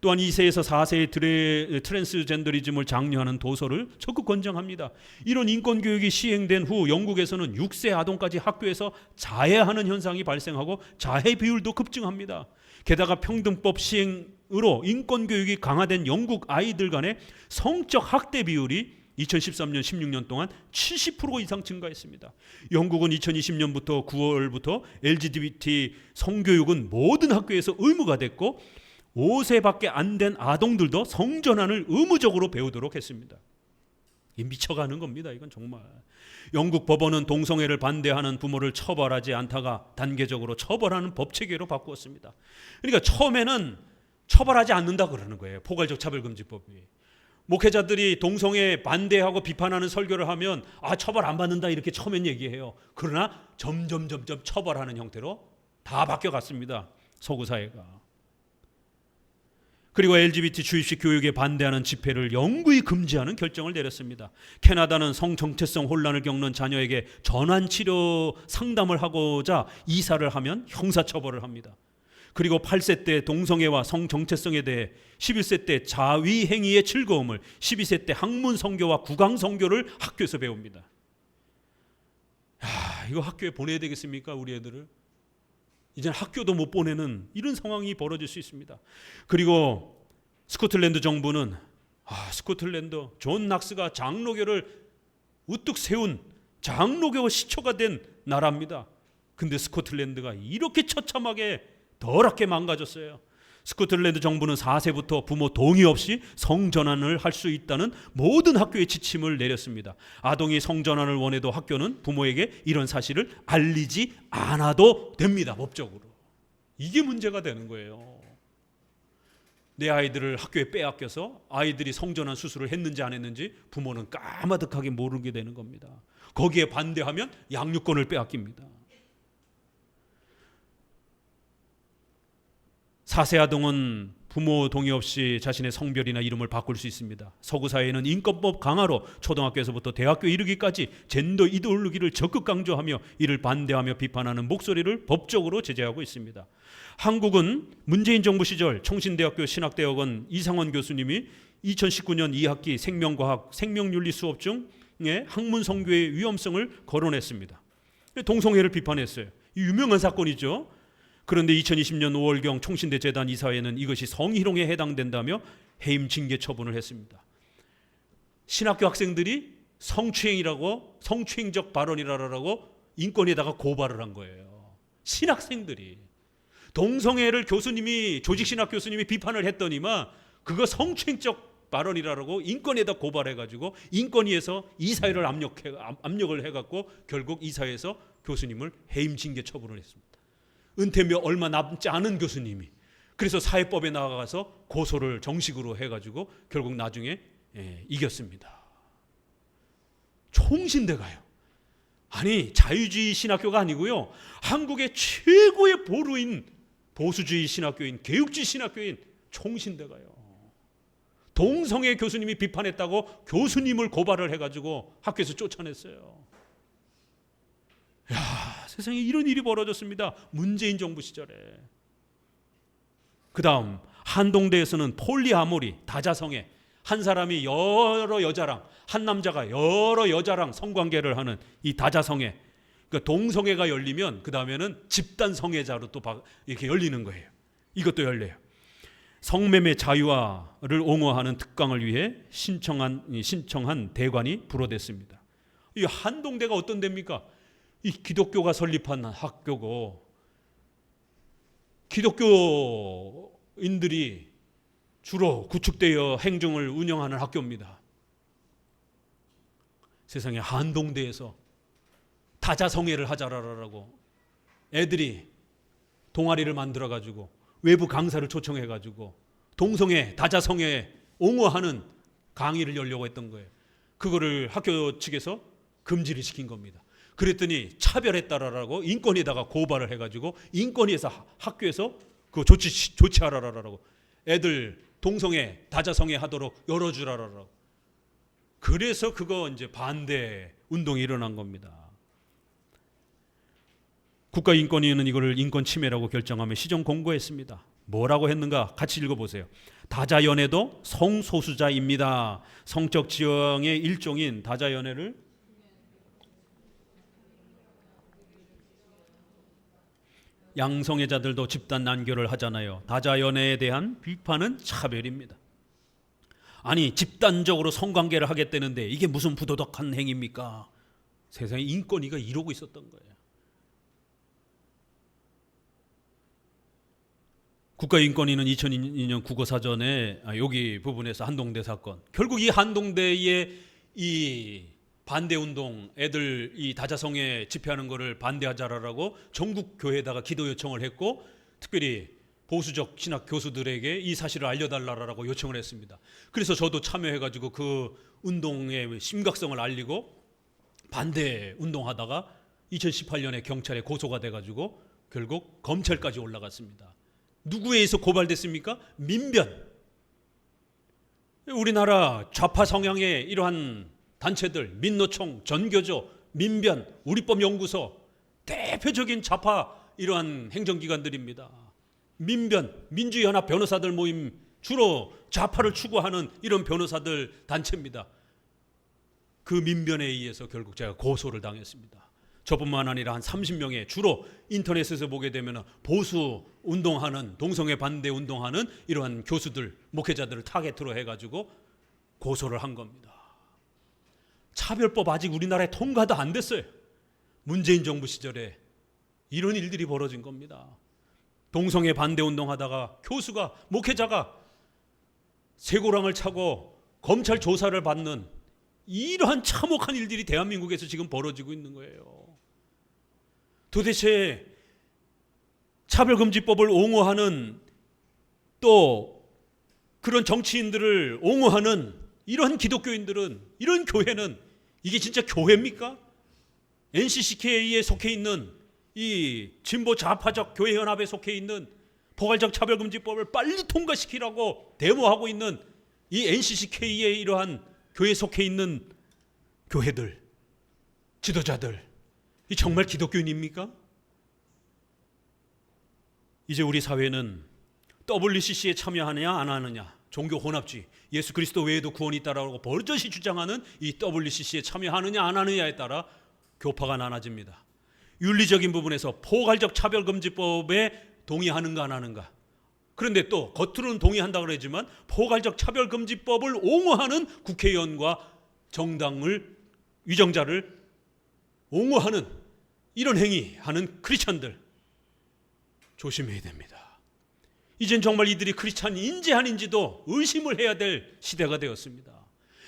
또한 2세에서 4세의 트랜스젠더리즘을 장려하는 도서를 적극 권장합니다. 이런 인권교육이 시행된 후 영국에서는 6세 아동까지 학교에서 자해하는 현상이 발생하고 자해 비율도 급증합니다. 게다가 평등법 시행으로 인권교육이 강화된 영국 아이들 간의 성적 학대 비율이 2013년 16년 동안 70% 이상 증가했습니다. 영국은 2020년부터 9월부터 LGBT 성교육은 모든 학교에서 의무가 됐고 5세밖에 안 된 아동들도 성전환을 의무적으로 배우도록 했습니다. 미쳐가는 겁니다. 이건 정말. 영국 법원은 동성애를 반대하는 부모를 처벌하지 않다가 단계적으로 처벌하는 법체계로 바꾸었습니다. 그러니까 처음에는 처벌하지 않는다 그러는 거예요. 포괄적 차별금지법이. 목회자들이 동성애 반대하고 비판하는 설교를 하면 처벌 안 받는다 이렇게 처음엔 얘기해요. 그러나 점점 처벌하는 형태로 다 바뀌어갔습니다. 서구 사회가. 그리고 LGBT 주입식 교육에 반대하는 집회를 영구히 금지하는 결정을 내렸습니다. 캐나다는 성정체성 혼란을 겪는 자녀에게 전환치료 상담을 하고자 이사를 하면 형사처벌을 합니다. 그리고 8세 때 동성애와 성정체성에 대해 11세 때 자위행위의 즐거움을 12세 때 학문성교와 구강성교를 학교에서 배웁니다. 이거 학교에 보내야 되겠습니까? 우리 애들을. 이제는 학교도 못 보내는 이런 상황이 벌어질 수 있습니다. 그리고 스코틀랜드 정부는 스코틀랜드 존 낙스가 장로교를 우뚝 세운 장로교 시초가 된 나라입니다. 근데 스코틀랜드가 이렇게 처참하게 더럽게 망가졌어요. 스코틀랜드 정부는 4세부터 부모 동의 없이 성전환을 할 수 있다는 모든 학교에 지침을 내렸습니다. 아동이 성전환을 원해도 학교는 부모에게 이런 사실을 알리지 않아도 됩니다. 법적으로. 이게 문제가 되는 거예요. 내 아이들을 학교에 빼앗겨서 아이들이 성전환 수술을 했는지 안 했는지 부모는 까마득하게 모르게 되는 겁니다. 거기에 반대하면 양육권을 빼앗깁니다. 4세 아동은 부모 동의 없이 자신의 성별이나 이름을 바꿀 수 있습니다. 서구 사회는 인권법 강화로 초등학교에서부터 대학교 이르기까지 젠더 이데올로기를 적극 강조하며 이를 반대하며 비판하는 목소리를 법적으로 제재하고 있습니다. 한국은 문재인 정부 시절 청신대학교 신학대학원 이상원 교수님이 2019년 2학기 생명과학, 생명윤리 수업 중에 학문성교의 위험성을 거론했습니다. 동성애를 비판했어요. 유명한 사건이죠. 그런데 2020년 5월경 총신대 재단 이사회는 이것이 성희롱에 해당된다며 해임 징계 처분을 했습니다. 신학교 학생들이 성추행이라고 성추행적 발언이라고 인권에다가 고발을 한 거예요. 신학생들이. 동성애를 교수님이 조직신학 교수님이 비판을 했더니만 그거 성추행적 발언이라고 인권에다 고발해가지고 인권위에서 이사회를 압력을 해갖고 결국 이사회에서 교수님을 해임 징계 처분을 했습니다. 은퇴며 얼마 남지 않은 교수님이. 그래서 사회법에 나가서 고소를 정식으로 해가지고 결국 나중에 이겼습니다. 총신대가요. 아니 자유주의 신학교가 아니고요. 한국의 최고의 보루인 보수주의 신학교인 개혁주의 신학교인 총신대가요. 동성애 교수님이 비판했다고 교수님을 고발을 해가지고 학교에서 쫓아냈어요. 세상에 이런 일이 벌어졌습니다. 문재인 정부 시절에. 그 다음 한동대에서는 폴리아모리, 다자성애, 한 사람이 여러 여자랑 한 남자가 여러 여자랑 성관계를 하는 이 다자성애, 그러니까 동성애가 열리면 그 다음에는 집단성애자로 또 이렇게 열리는 거예요. 이것도 열려요. 성매매 자유화를 옹호하는 특강을 위해 신청한 대관이 불어댔습니다. 이 한동대가 어떤 데입니까? 이 기독교가 설립한 학교고 기독교인들이 주로 구축되어 행정을 운영하는 학교입니다. 세상에 한동대에서 다자성애를 하자라고 애들이 동아리를 만들어가지고 외부 강사를 초청해가지고 동성애, 다자성애 옹호하는 강의를 열려고 했던 거예요. 그거를 학교 측에서 금지를 시킨 겁니다. 그랬더니 차별했다라고 인권위에다가 고발을 해가지고 인권위에서 학교에서 그거 조치하라라고 애들 동성애 다자성애 하도록 열어주라라고. 그래서 그거 이제 반대 운동이 일어난 겁니다. 국가인권위원회는 이거를 인권 침해라고 결정하며 시정 공고했습니다. 뭐라고 했는가? 같이 읽어보세요. 다자연애도 성소수자입니다. 성적 지형의 일종인 다자연애를 양성애자들도 집단 난교를 하잖아요. 다자연애에 대한 비판은 차별입니다. 아니 집단적으로 성관계를 하겠다는데 이게 무슨 부도덕한 행위입니까? 세상에 인권위가 이러고 있었던 거예요. 국가인권위는 2002년 국어사전에 여기 부분에서 한동대 사건, 결국 이 한동대의 이 반대운동, 애들 이 다자성애 집회하는 거를 반대하자라고 전국 교회에다가 기도 요청을 했고, 특별히 보수적 신학 교수들에게 이 사실을 알려달라고 요청을 했습니다. 그래서 저도 참여해가지고 그 운동의 심각성을 알리고 반대 운동하다가 2018년에 경찰에 고소가 돼가지고 결국 검찰까지 올라갔습니다. 누구에 의해서 고발됐습니까? 민변. 우리나라 좌파 성향의 이러한 단체들, 민노총, 전교조, 민변, 우리법연구소, 대표적인 좌파 이러한 행정기관들입니다. 민변, 민주연합 변호사들 모임, 주로 좌파를 추구하는 이런 변호사들 단체입니다. 그 민변에 의해서 결국 제가 고소를 당했습니다. 저뿐만 아니라 한 30명의, 주로 인터넷에서 보게 되면 보수 운동하는, 동성애 반대 운동하는 이러한 교수들, 목회자들을 타겟으로 해가지고 고소를 한 겁니다. 차별법 아직 우리나라에 통과도 안 됐어요. 문재인 정부 시절에 이런 일들이 벌어진 겁니다. 동성애 반대 운동하다가 교수가, 목회자가 쇠고랑을 차고 검찰 조사를 받는 이러한 참혹한 일들이 대한민국에서 지금 벌어지고 있는 거예요. 도대체 차별금지법을 옹호하는, 또 그런 정치인들을 옹호하는 이런 기독교인들은, 이런 교회는 이게 진짜 교회입니까? NCCK에 속해 있는 이 진보 좌파적 교회연합에 속해 있는 포괄적 차별금지법을 빨리 통과시키라고 데모하고 있는 이 NCCK의 이러한 교회에 속해 있는 교회들, 지도자들, 이 정말 기독교인입니까? 이제 우리 사회는 WCC에 참여하느냐 안 하느냐, 종교 혼합주의, 예수 그리스도 외에도 구원이 있다라고 버젓이 주장하는 이 WCC에 참여하느냐 안 하느냐에 따라 교파가 나눠집니다. 윤리적인 부분에서 포괄적 차별금지법에 동의하는가 안 하는가. 그런데 또 겉으로는 동의한다고 그러지만 포괄적 차별금지법을 옹호하는 국회의원과 정당을, 위정자를 옹호하는 이런 행위하는 크리스찬들 조심해야 됩니다. 이젠 정말 이들이 크리스찬인지 아닌지도 의심을 해야 될 시대가 되었습니다.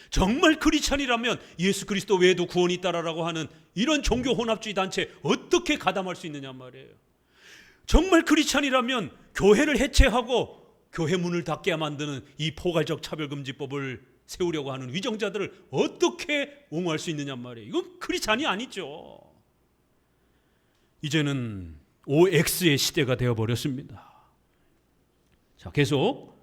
정말 크리스찬이라면 예수 그리스도 외에도 구원이 있다라고 하는 이런 종교 혼합주의 단체에 어떻게 가담할 수 있느냐 말이에요. 정말 크리스찬이라면 교회를 해체하고 교회 문을 닫게 만드는 이 포괄적 차별금지법을 세우려고 하는 위정자들을 어떻게 옹호할 수 있느냐 말이에요. 이건 크리스찬이 아니죠. 이제는 OX의 시대가 되어버렸습니다. 자, 계속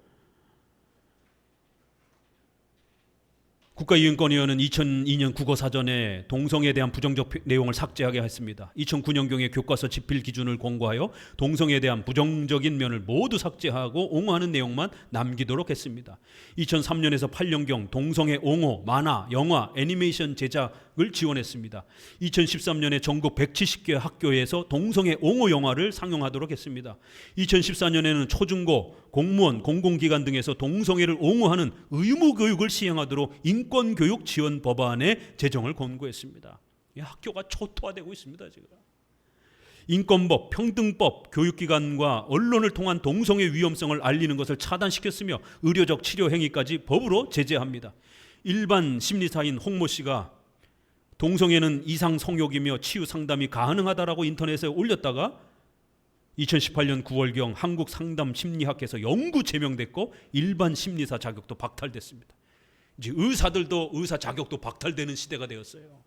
국가인권위원회는 2002년 국어사전에 동성애에 대한 부정적 내용을 삭제하게 했습니다. 2009년경에 교과서 집필 기준을 공고하여 동성애에 대한 부정적인 면을 모두 삭제하고 옹호하는 내용만 남기도록 했습니다. 2003년에서 8년경 동성애 옹호, 만화, 영화, 애니메이션 제작을 지원했습니다. 2013년에 전국 170개 학교에서 동성애 옹호 영화를 상영하도록 했습니다. 2014년에는 초중고, 공무원, 공공기관 등에서 동성애를 옹호하는 의무교육을 시행하도록 인권교육 지원 법안의 제정을 권고했습니다. 학교가 초토화되고 있습니다. 지금 인권법, 평등법, 교육기관과 언론을 통한 동성애 위험성을 알리는 것을 차단시켰으며 의료적 치료 행위까지 법으로 제재합니다. 일반 심리사인 홍모 씨가 동성애는 이상 성욕이며 치유 상담이 가능하다라고 인터넷에 올렸다가 2018년 9월경 한국상담심리학회에서 영구 제명됐고 일반 심리사 자격도 박탈됐습니다. 이제 의사들도 의사 자격도 박탈되는 시대가 되었어요.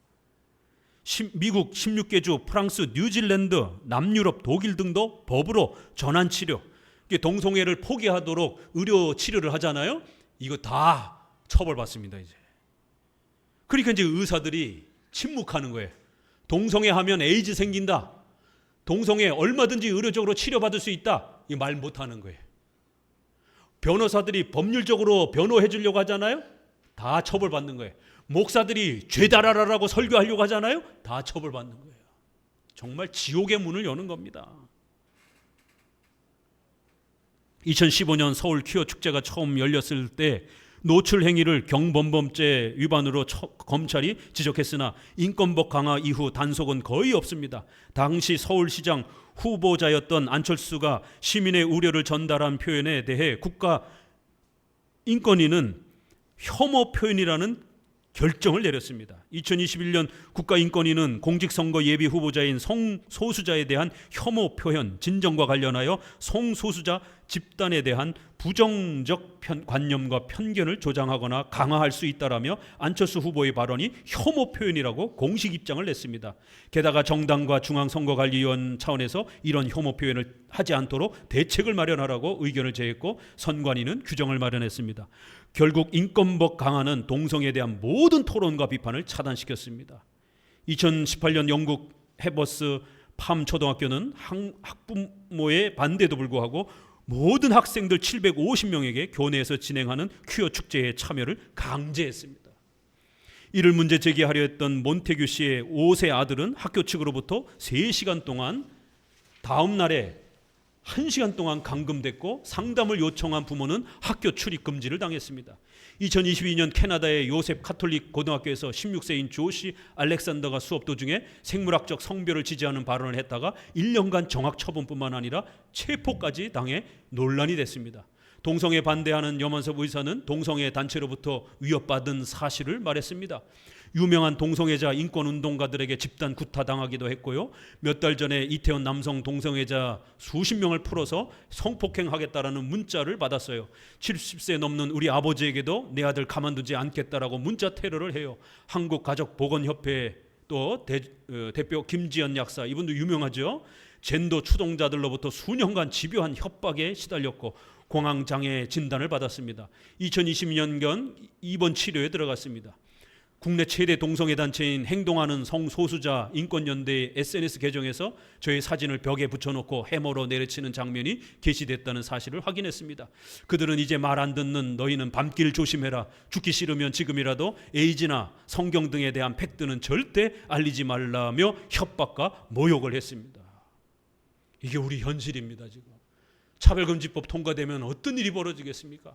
미국 16개 주, 프랑스, 뉴질랜드, 남유럽, 독일 등도 법으로 전환치료, 동성애를 포기하도록 의료 치료를 하잖아요. 이거 다 처벌받습니다. 이제. 그러니까 이제 의사들이 침묵하는 거예요. 동성애 하면 에이즈 생긴다. 동성애 얼마든지 의료적으로 치료받을 수 있다. 이 말 못하는 거예요. 변호사들이 법률적으로 변호해 주려고 하잖아요. 다 처벌받는 거예요. 목사들이 죄달아라라고 설교하려고 하잖아요. 다 처벌받는 거예요. 정말 지옥의 문을 여는 겁니다. 2015년 서울 퀴어 축제가 처음 열렸을 때 노출 행위를 경범범죄 위반으로 검찰이 지적했으나 인권법 강화 이후 단속은 거의 없습니다. 당시 서울시장 후보자였던 안철수가 시민의 우려를 전달한 표현에 대해 국가인권위는 혐오 표현이라는 결정을 내렸습니다. 2021년 국가인권위는 공직선거 예비 후보자인 성소수자에 대한 혐오 표현, 진정과 관련하여 성소수자 집단에 대한 부정적 관념과 편견을 조장하거나 강화할 수 있다라며 안철수 후보의 발언이 혐오 표현이라고 공식 입장을 냈습니다. 게다가 정당과 중앙선거관리위원 차원에서 이런 혐오 표현을 하지 않도록 대책을 마련하라고 의견을 제했고 선관위는 규정을 마련했습니다. 결국 인권법 강화는 동성애에 대한 모든 토론과 비판을 차단시켰습니다. 2018년 영국 해버스 팜 초등학교는 학부모의 반대에도 불구하고 모든 학생들 750명에게 교내에서 진행하는 퀴어 축제에 참여를 강제했습니다. 이를 문제 제기하려 했던 몬테규 씨의 5세 아들은 학교 측으로부터 3시간 동안 다음 날에 1시간 동안 감금됐고 상담을 요청한 부모는 학교 출입 금지를 당했습니다. 2022년 캐나다의 요셉 카톨릭 고등학교에서 16세인 조시 알렉산더가 수업 도중에 생물학적 성별을 지지하는 발언을 했다가 1년간 정학 처분뿐만 아니라 체포까지 당해 논란이 됐습니다. 동성애 반대하는 염원섭 의사는 동성애 단체로부터 위협받은 사실을 말했습니다. 유명한 동성애자 인권운동가들에게 집단 구타당하기도 했고요. 몇 달 전에 이태원 남성 동성애자 수십 명을 풀어서 성폭행하겠다라는 문자를 받았어요. 70세 넘는 우리 아버지에게도 내 아들 가만두지 않겠다라고 문자 테러를 해요. 한국가족보건협회 또 대표 김지연 약사, 이분도 유명하죠. 젠더 추동자들로부터 수년간 집요한 협박에 시달렸고 공황장애 진단을 받았습니다. 2020년경 입원 치료에 들어갔습니다. 국내 최대 동성애 단체인 행동하는 성소수자 인권연대의 SNS 계정에서 저의 사진을 벽에 붙여놓고 해머로 내려치는 장면이 게시됐다는 사실을 확인했습니다. 그들은 이제 말 안 듣는 너희는 밤길 조심해라. 죽기 싫으면 지금이라도 에이즈나 성경 등에 대한 팩트는 절대 알리지 말라며 협박과 모욕을 했습니다. 이게 우리 현실입니다. 지금 차별금지법 통과되면 어떤 일이 벌어지겠습니까?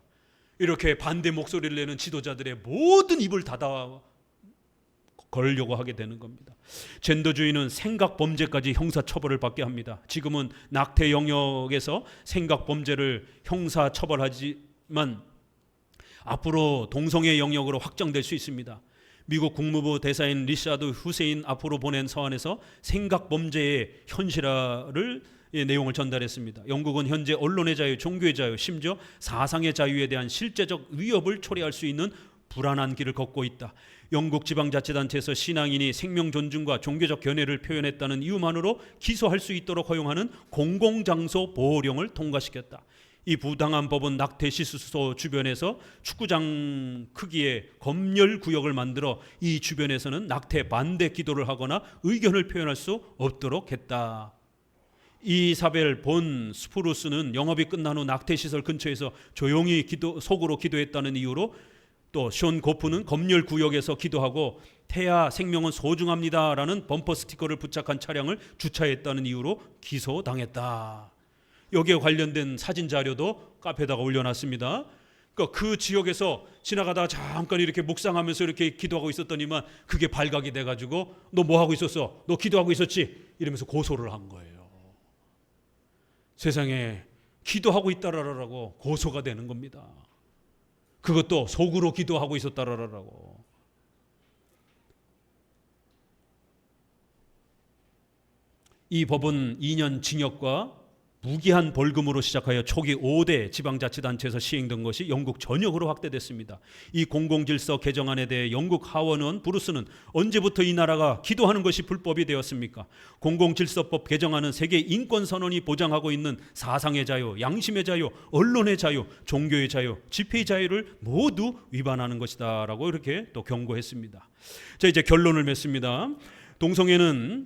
이렇게 반대 목소리를 내는 지도자들의 모든 입을 닫아 걸려고 하게 되는 겁니다. 젠더주의는 생각범죄까지 형사처벌을 받게 합니다. 지금은 낙태 영역에서 생각범죄를 형사처벌하지만 앞으로 동성애 영역으로 확장될 수 있습니다. 미국 국무부 대사인 리샤드 후세인 앞으로 보낸 서한에서 생각범죄의 현실화를 내용을 전달했습니다. 영국은 현재 언론의 자유, 종교의 자유, 심지어 사상의 자유에 대한 실제적 위협을 초래할 수 있는 불안한 길을 걷고 있다. 영국 지방자치단체에서 신앙인이 생명 존중과 종교적 견해를 표현했다는 이유만으로 기소할 수 있도록 허용하는 공공장소 보호령을 통과시켰다. 이 부당한 법은 낙태 시술소 주변에서 축구장 크기의 검열 구역을 만들어 이 주변에서는 낙태 반대 기도를 하거나 의견을 표현할 수 없도록 했다. 이사벨 본 스푸루스는 영업이 끝난 후 낙태시설 근처에서 조용히 속으로 기도했다는 이유로, 또 숀 고프는 검열 구역에서 기도하고 태아 생명은 소중합니다라는 범퍼 스티커를 부착한 차량을 주차했다는 이유로 기소당했다. 여기에 관련된 사진 자료도 카페에다가 올려놨습니다. 그러니까 그 지역에서 지나가다가 잠깐 이렇게 묵상하면서 이렇게 기도하고 있었더니만 그게 발각이 돼가지고 너 뭐 하고 있었어? 너 기도하고 있었지? 이러면서 고소를 한 거예요. 세상에 기도하고 있다라고 고소가 되는 겁니다. 그것도 속으로 기도하고 있었다라고. 이 법은 2년 징역과 무기한 벌금으로 시작하여 초기 5대 지방자치단체에서 시행된 것이 영국 전역으로 확대됐습니다. 이 공공질서 개정안에 대해 영국 하원의원 브루스는 언제부터 이 나라가 기도하는 것이 불법이 되었습니까? 공공질서법 개정안은 세계 인권선언이 보장하고 있는 사상의 자유, 양심의 자유, 언론의 자유, 종교의 자유, 집회의 자유를 모두 위반하는 것이다 라고 이렇게 또 경고했습니다. 자, 이제 결론을 맺습니다. 동성애는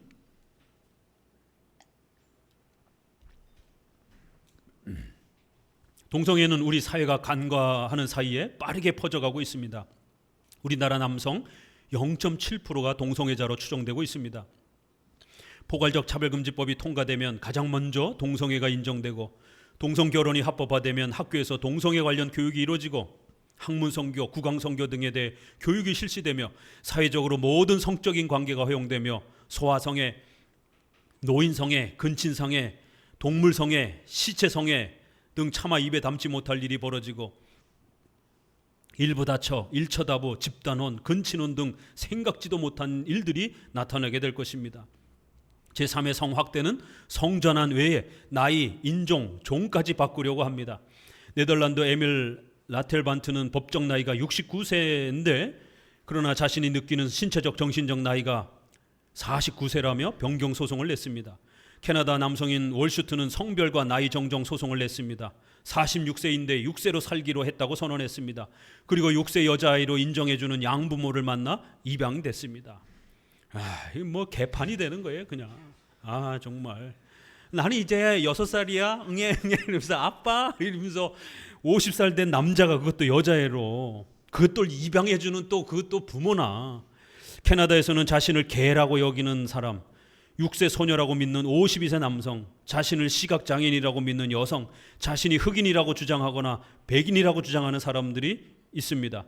우리 사회가 간과하는 사이에 빠르게 퍼져가고 있습니다. 우리나라 남성 0.7%가 동성애자로 추정되고 있습니다. 포괄적 차별금지법이 통과되면 가장 먼저 동성애가 인정되고, 동성결혼이 합법화되면 학교에서 동성애 관련 교육이 이루어지고, 학문성교, 국왕성교 등에 대해 교육이 실시되며 사회적으로 모든 성적인 관계가 허용되며 소아성애, 노인성애, 근친성애, 동물성애, 시체성애 등 차마 입에 담지 못할 일이 벌어지고, 일부 다처, 일처다부, 집단혼, 근친혼 등 생각지도 못한 일들이 나타나게 될 것입니다. 제3의 성확대는 성전환 외에 나이, 인종, 종까지 바꾸려고 합니다. 네덜란드 에밀 라텔반트는 법적 나이가 69세인데 그러나 자신이 느끼는 신체적 정신적 나이가 49세라며 변경 소송을 냈습니다. 캐나다 남성인 월슈트는 성별과 나이 정정 소송을 냈습니다. 46세인데 6세로 살기로 했다고 선언했습니다. 그리고 6세 여자아이로 인정해주는 양부모를 만나 입양됐습니다. 이거 뭐 개판이 되는 거예요, 그냥. 정말. 나는 이제 6살이야, 응애 이러면서 아빠 이러면서 50살 된 남자가 그것도 여자애로 그것도 입양해주는 또 그것도 부모나. 캐나다에서는 자신을 개라고 여기는 사람, 6세 소녀라고 믿는 52세 남성, 자신을 시각장애인이라고 믿는 여성, 자신이 흑인이라고 주장하거나 백인이라고 주장하는 사람들이 있습니다.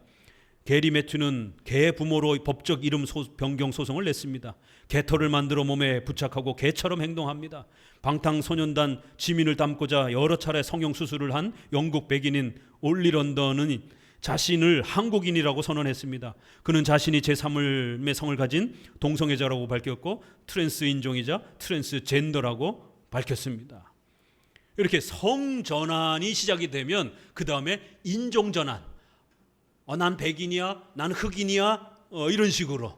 게리 매튜는 개 부모로 법적 이름 변경 소송을 냈습니다. 개털을 만들어 몸에 부착하고 개처럼 행동합니다. 방탄소년단 지민을 담고자 여러 차례 성형수술을 한 영국 백인인 올리 런던은 자신을 한국인이라고 선언했습니다. 그는 자신이 제3의 성을 가진 동성애자라고 밝혔고 트랜스인종이자 트랜스젠더라고 밝혔습니다. 이렇게 성전환이 시작이 되면 그 다음에 인종전환, 난 백인이야, 난 흑인이야, 이런 식으로.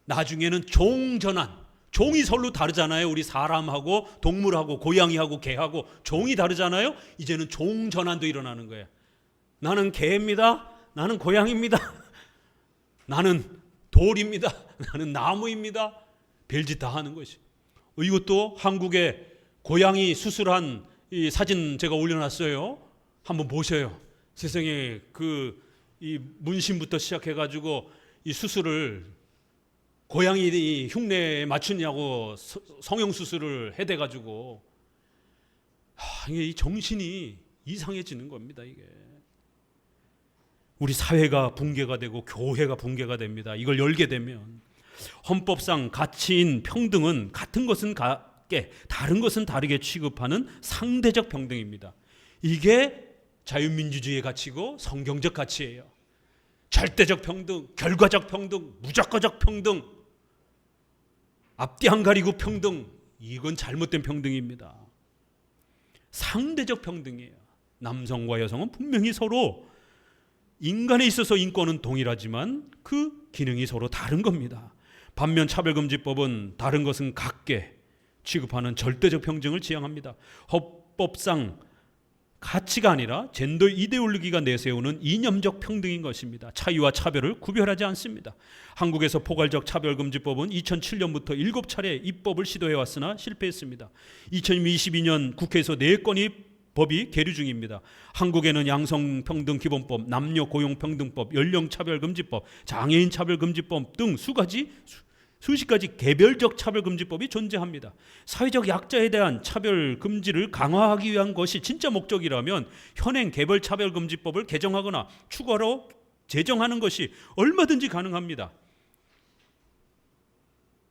나중에는 종전환, 종이 서로 다르잖아요. 우리 사람하고 동물하고 고양이하고 개하고 종이 다르잖아요. 이제는 종전환도 일어나는 거예요. 나는 개입니다. 나는 고양이입니다. 나는 돌입니다. 나는 나무입니다. 별짓 다 하는 것이. 이것도 한국에 고양이 수술한 이 사진 제가 올려놨어요. 한번 보셔요. 세상에 이 문신부터 시작해가지고 이 수술을 고양이 흉내에 맞추냐고 성형 수술을 해대가지고 이 정신이 이상해지는 겁니다. 이게. 우리 사회가 붕괴가 되고 교회가 붕괴가 됩니다. 이걸 열게 되면 헌법상 가치인 평등은 같은 것은 같게 다른 것은 다르게 취급하는 상대적 평등입니다. 이게 자유민주주의의 가치고 성경적 가치예요. 절대적 평등, 결과적 평등, 무조건적 평등, 앞뒤 안 가리고 평등, 이건 잘못된 평등입니다. 상대적 평등이에요. 남성과 여성은 분명히 서로 인간에 있어서 인권은 동일하지만 그 기능이 서로 다른 겁니다. 반면 차별금지법은 다른 것은 같게 취급하는 절대적 평등을 지향합니다. 헌법상 가치가 아니라 젠더 이데올로기가 내세우는 이념적 평등인 것입니다. 차이와 차별을 구별하지 않습니다. 한국에서 포괄적 차별금지법은 2007년부터 7차례 입법을 시도해왔으나 실패했습니다. 2022년 국회에서 4건이 법이 계류 중입니다. 한국에는 양성평등기본법, 남녀고용평등법, 연령차별금지법, 장애인차별금지법 등 수십 가지 개별적 차별금지법이 존재합니다. 사회적 약자에 대한 차별금지를 강화하기 위한 것이 진짜 목적이라면 현행 개별차별금지법을 개정하거나 추가로 제정하는 것이 얼마든지 가능합니다.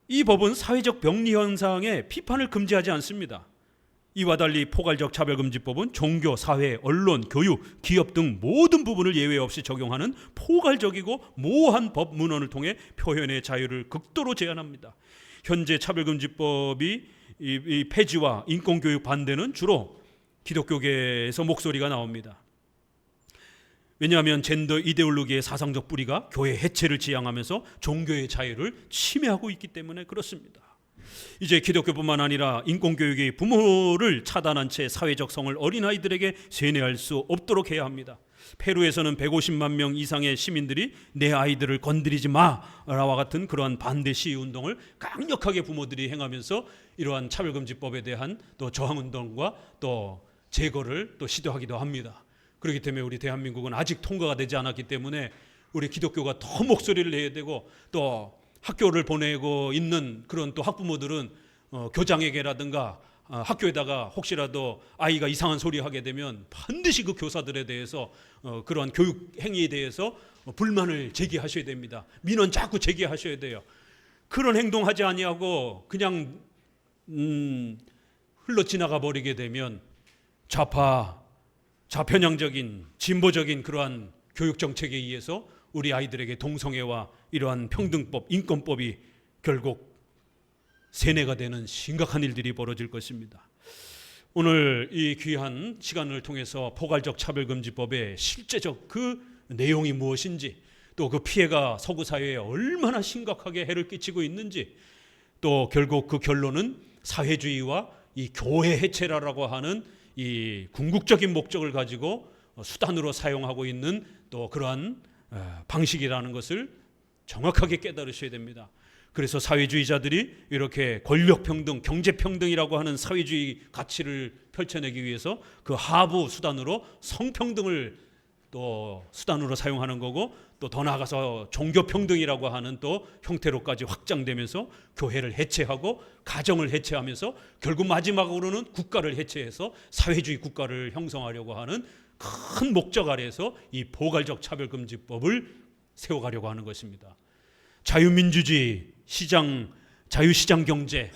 이 법은 사회적 병리 현상의 비판을 금지하지 않습니다. 이와 달리 포괄적 차별금지법은 종교, 사회, 언론, 교육, 기업 등 모든 부분을 예외 없이 적용하는 포괄적이고 모호한 법 문헌을 통해 표현의 자유를 극도로 제한합니다. 현재 차별금지법이 이 폐지와 인권교육 반대는 주로 기독교계에서 목소리가 나옵니다. 왜냐하면 젠더 이데올로기의 사상적 뿌리가 교회 해체를 지향하면서 종교의 자유를 침해하고 있기 때문에 그렇습니다. 이제 기독교뿐만 아니라 인권교육이 부모를 차단한 채 사회적 성을 어린아이들에게 세뇌할 수 없도록 해야 합니다. 페루에서는 150만 명 이상의 시민들이 내 아이들을 건드리지 마라와 같은 그러한 반대 시위 운동을 강력하게 부모들이 행하면서 이러한 차별금지법에 대한 또 저항운동과 또 제거를 또 시도하기도 합니다. 그렇기 때문에 우리 대한민국은 아직 통과가 되지 않았기 때문에 우리 기독교가 더 목소리를 내야 되고, 또 학교를 보내고 있는 그런 또 학부모들은 교장에게라든가 학교에다가 혹시라도 아이가 이상한 소리 하게 되면 반드시 그 교사들에 대해서 그러한 교육 행위에 대해서 불만을 제기하셔야 됩니다. 민원 자꾸 제기하셔야 돼요. 그런 행동하지 아니하고 그냥 흘러 지나가 버리게 되면 좌편향적인 진보적인 그러한 교육 정책에 의해서 우리 아이들에게 동성애와 이러한 평등법, 인권법이 결국 세뇌가 되는 심각한 일들이 벌어질 것입니다. 오늘 이 귀한 시간을 통해서 포괄적 차별금지법의 실제적 그 내용이 무엇인지, 또 그 피해가 서구 사회에 얼마나 심각하게 해를 끼치고 있는지, 또 결국 그 결론은 사회주의와 이 교회 해체라고 하는 이 궁극적인 목적을 가지고 수단으로 사용하고 있는 또 그러한 방식이라는 것을 정확하게 깨달으셔야 됩니다. 그래서 사회주의자들이 이렇게 권력평등, 경제평등이라고 하는 사회주의 가치를 펼쳐내기 위해서 그 하부 수단으로 성평등을 또 수단으로 사용하는 거고, 또 더 나아가서 종교평등이라고 하는 또 형태로까지 확장되면서 교회를 해체하고 가정을 해체하면서 결국 마지막으로는 국가를 해체해서 사회주의 국가를 형성하려고 하는 큰 목적 아래에서 이 포괄적 차별금지법을 세워가려고 하는 것입니다. 자유민주주의, 자유시장 경제,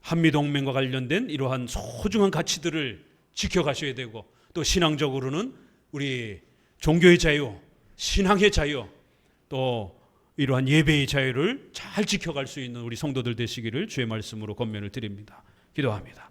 한미동맹과 관련된 이러한 소중한 가치들을 지켜가셔야 되고, 또 신앙적으로는 우리 종교의 자유, 신앙의 자유, 또 이러한 예배의 자유를 잘 지켜갈 수 있는 우리 성도들 되시기를 주의 말씀으로 권면을 드립니다. 기도합니다.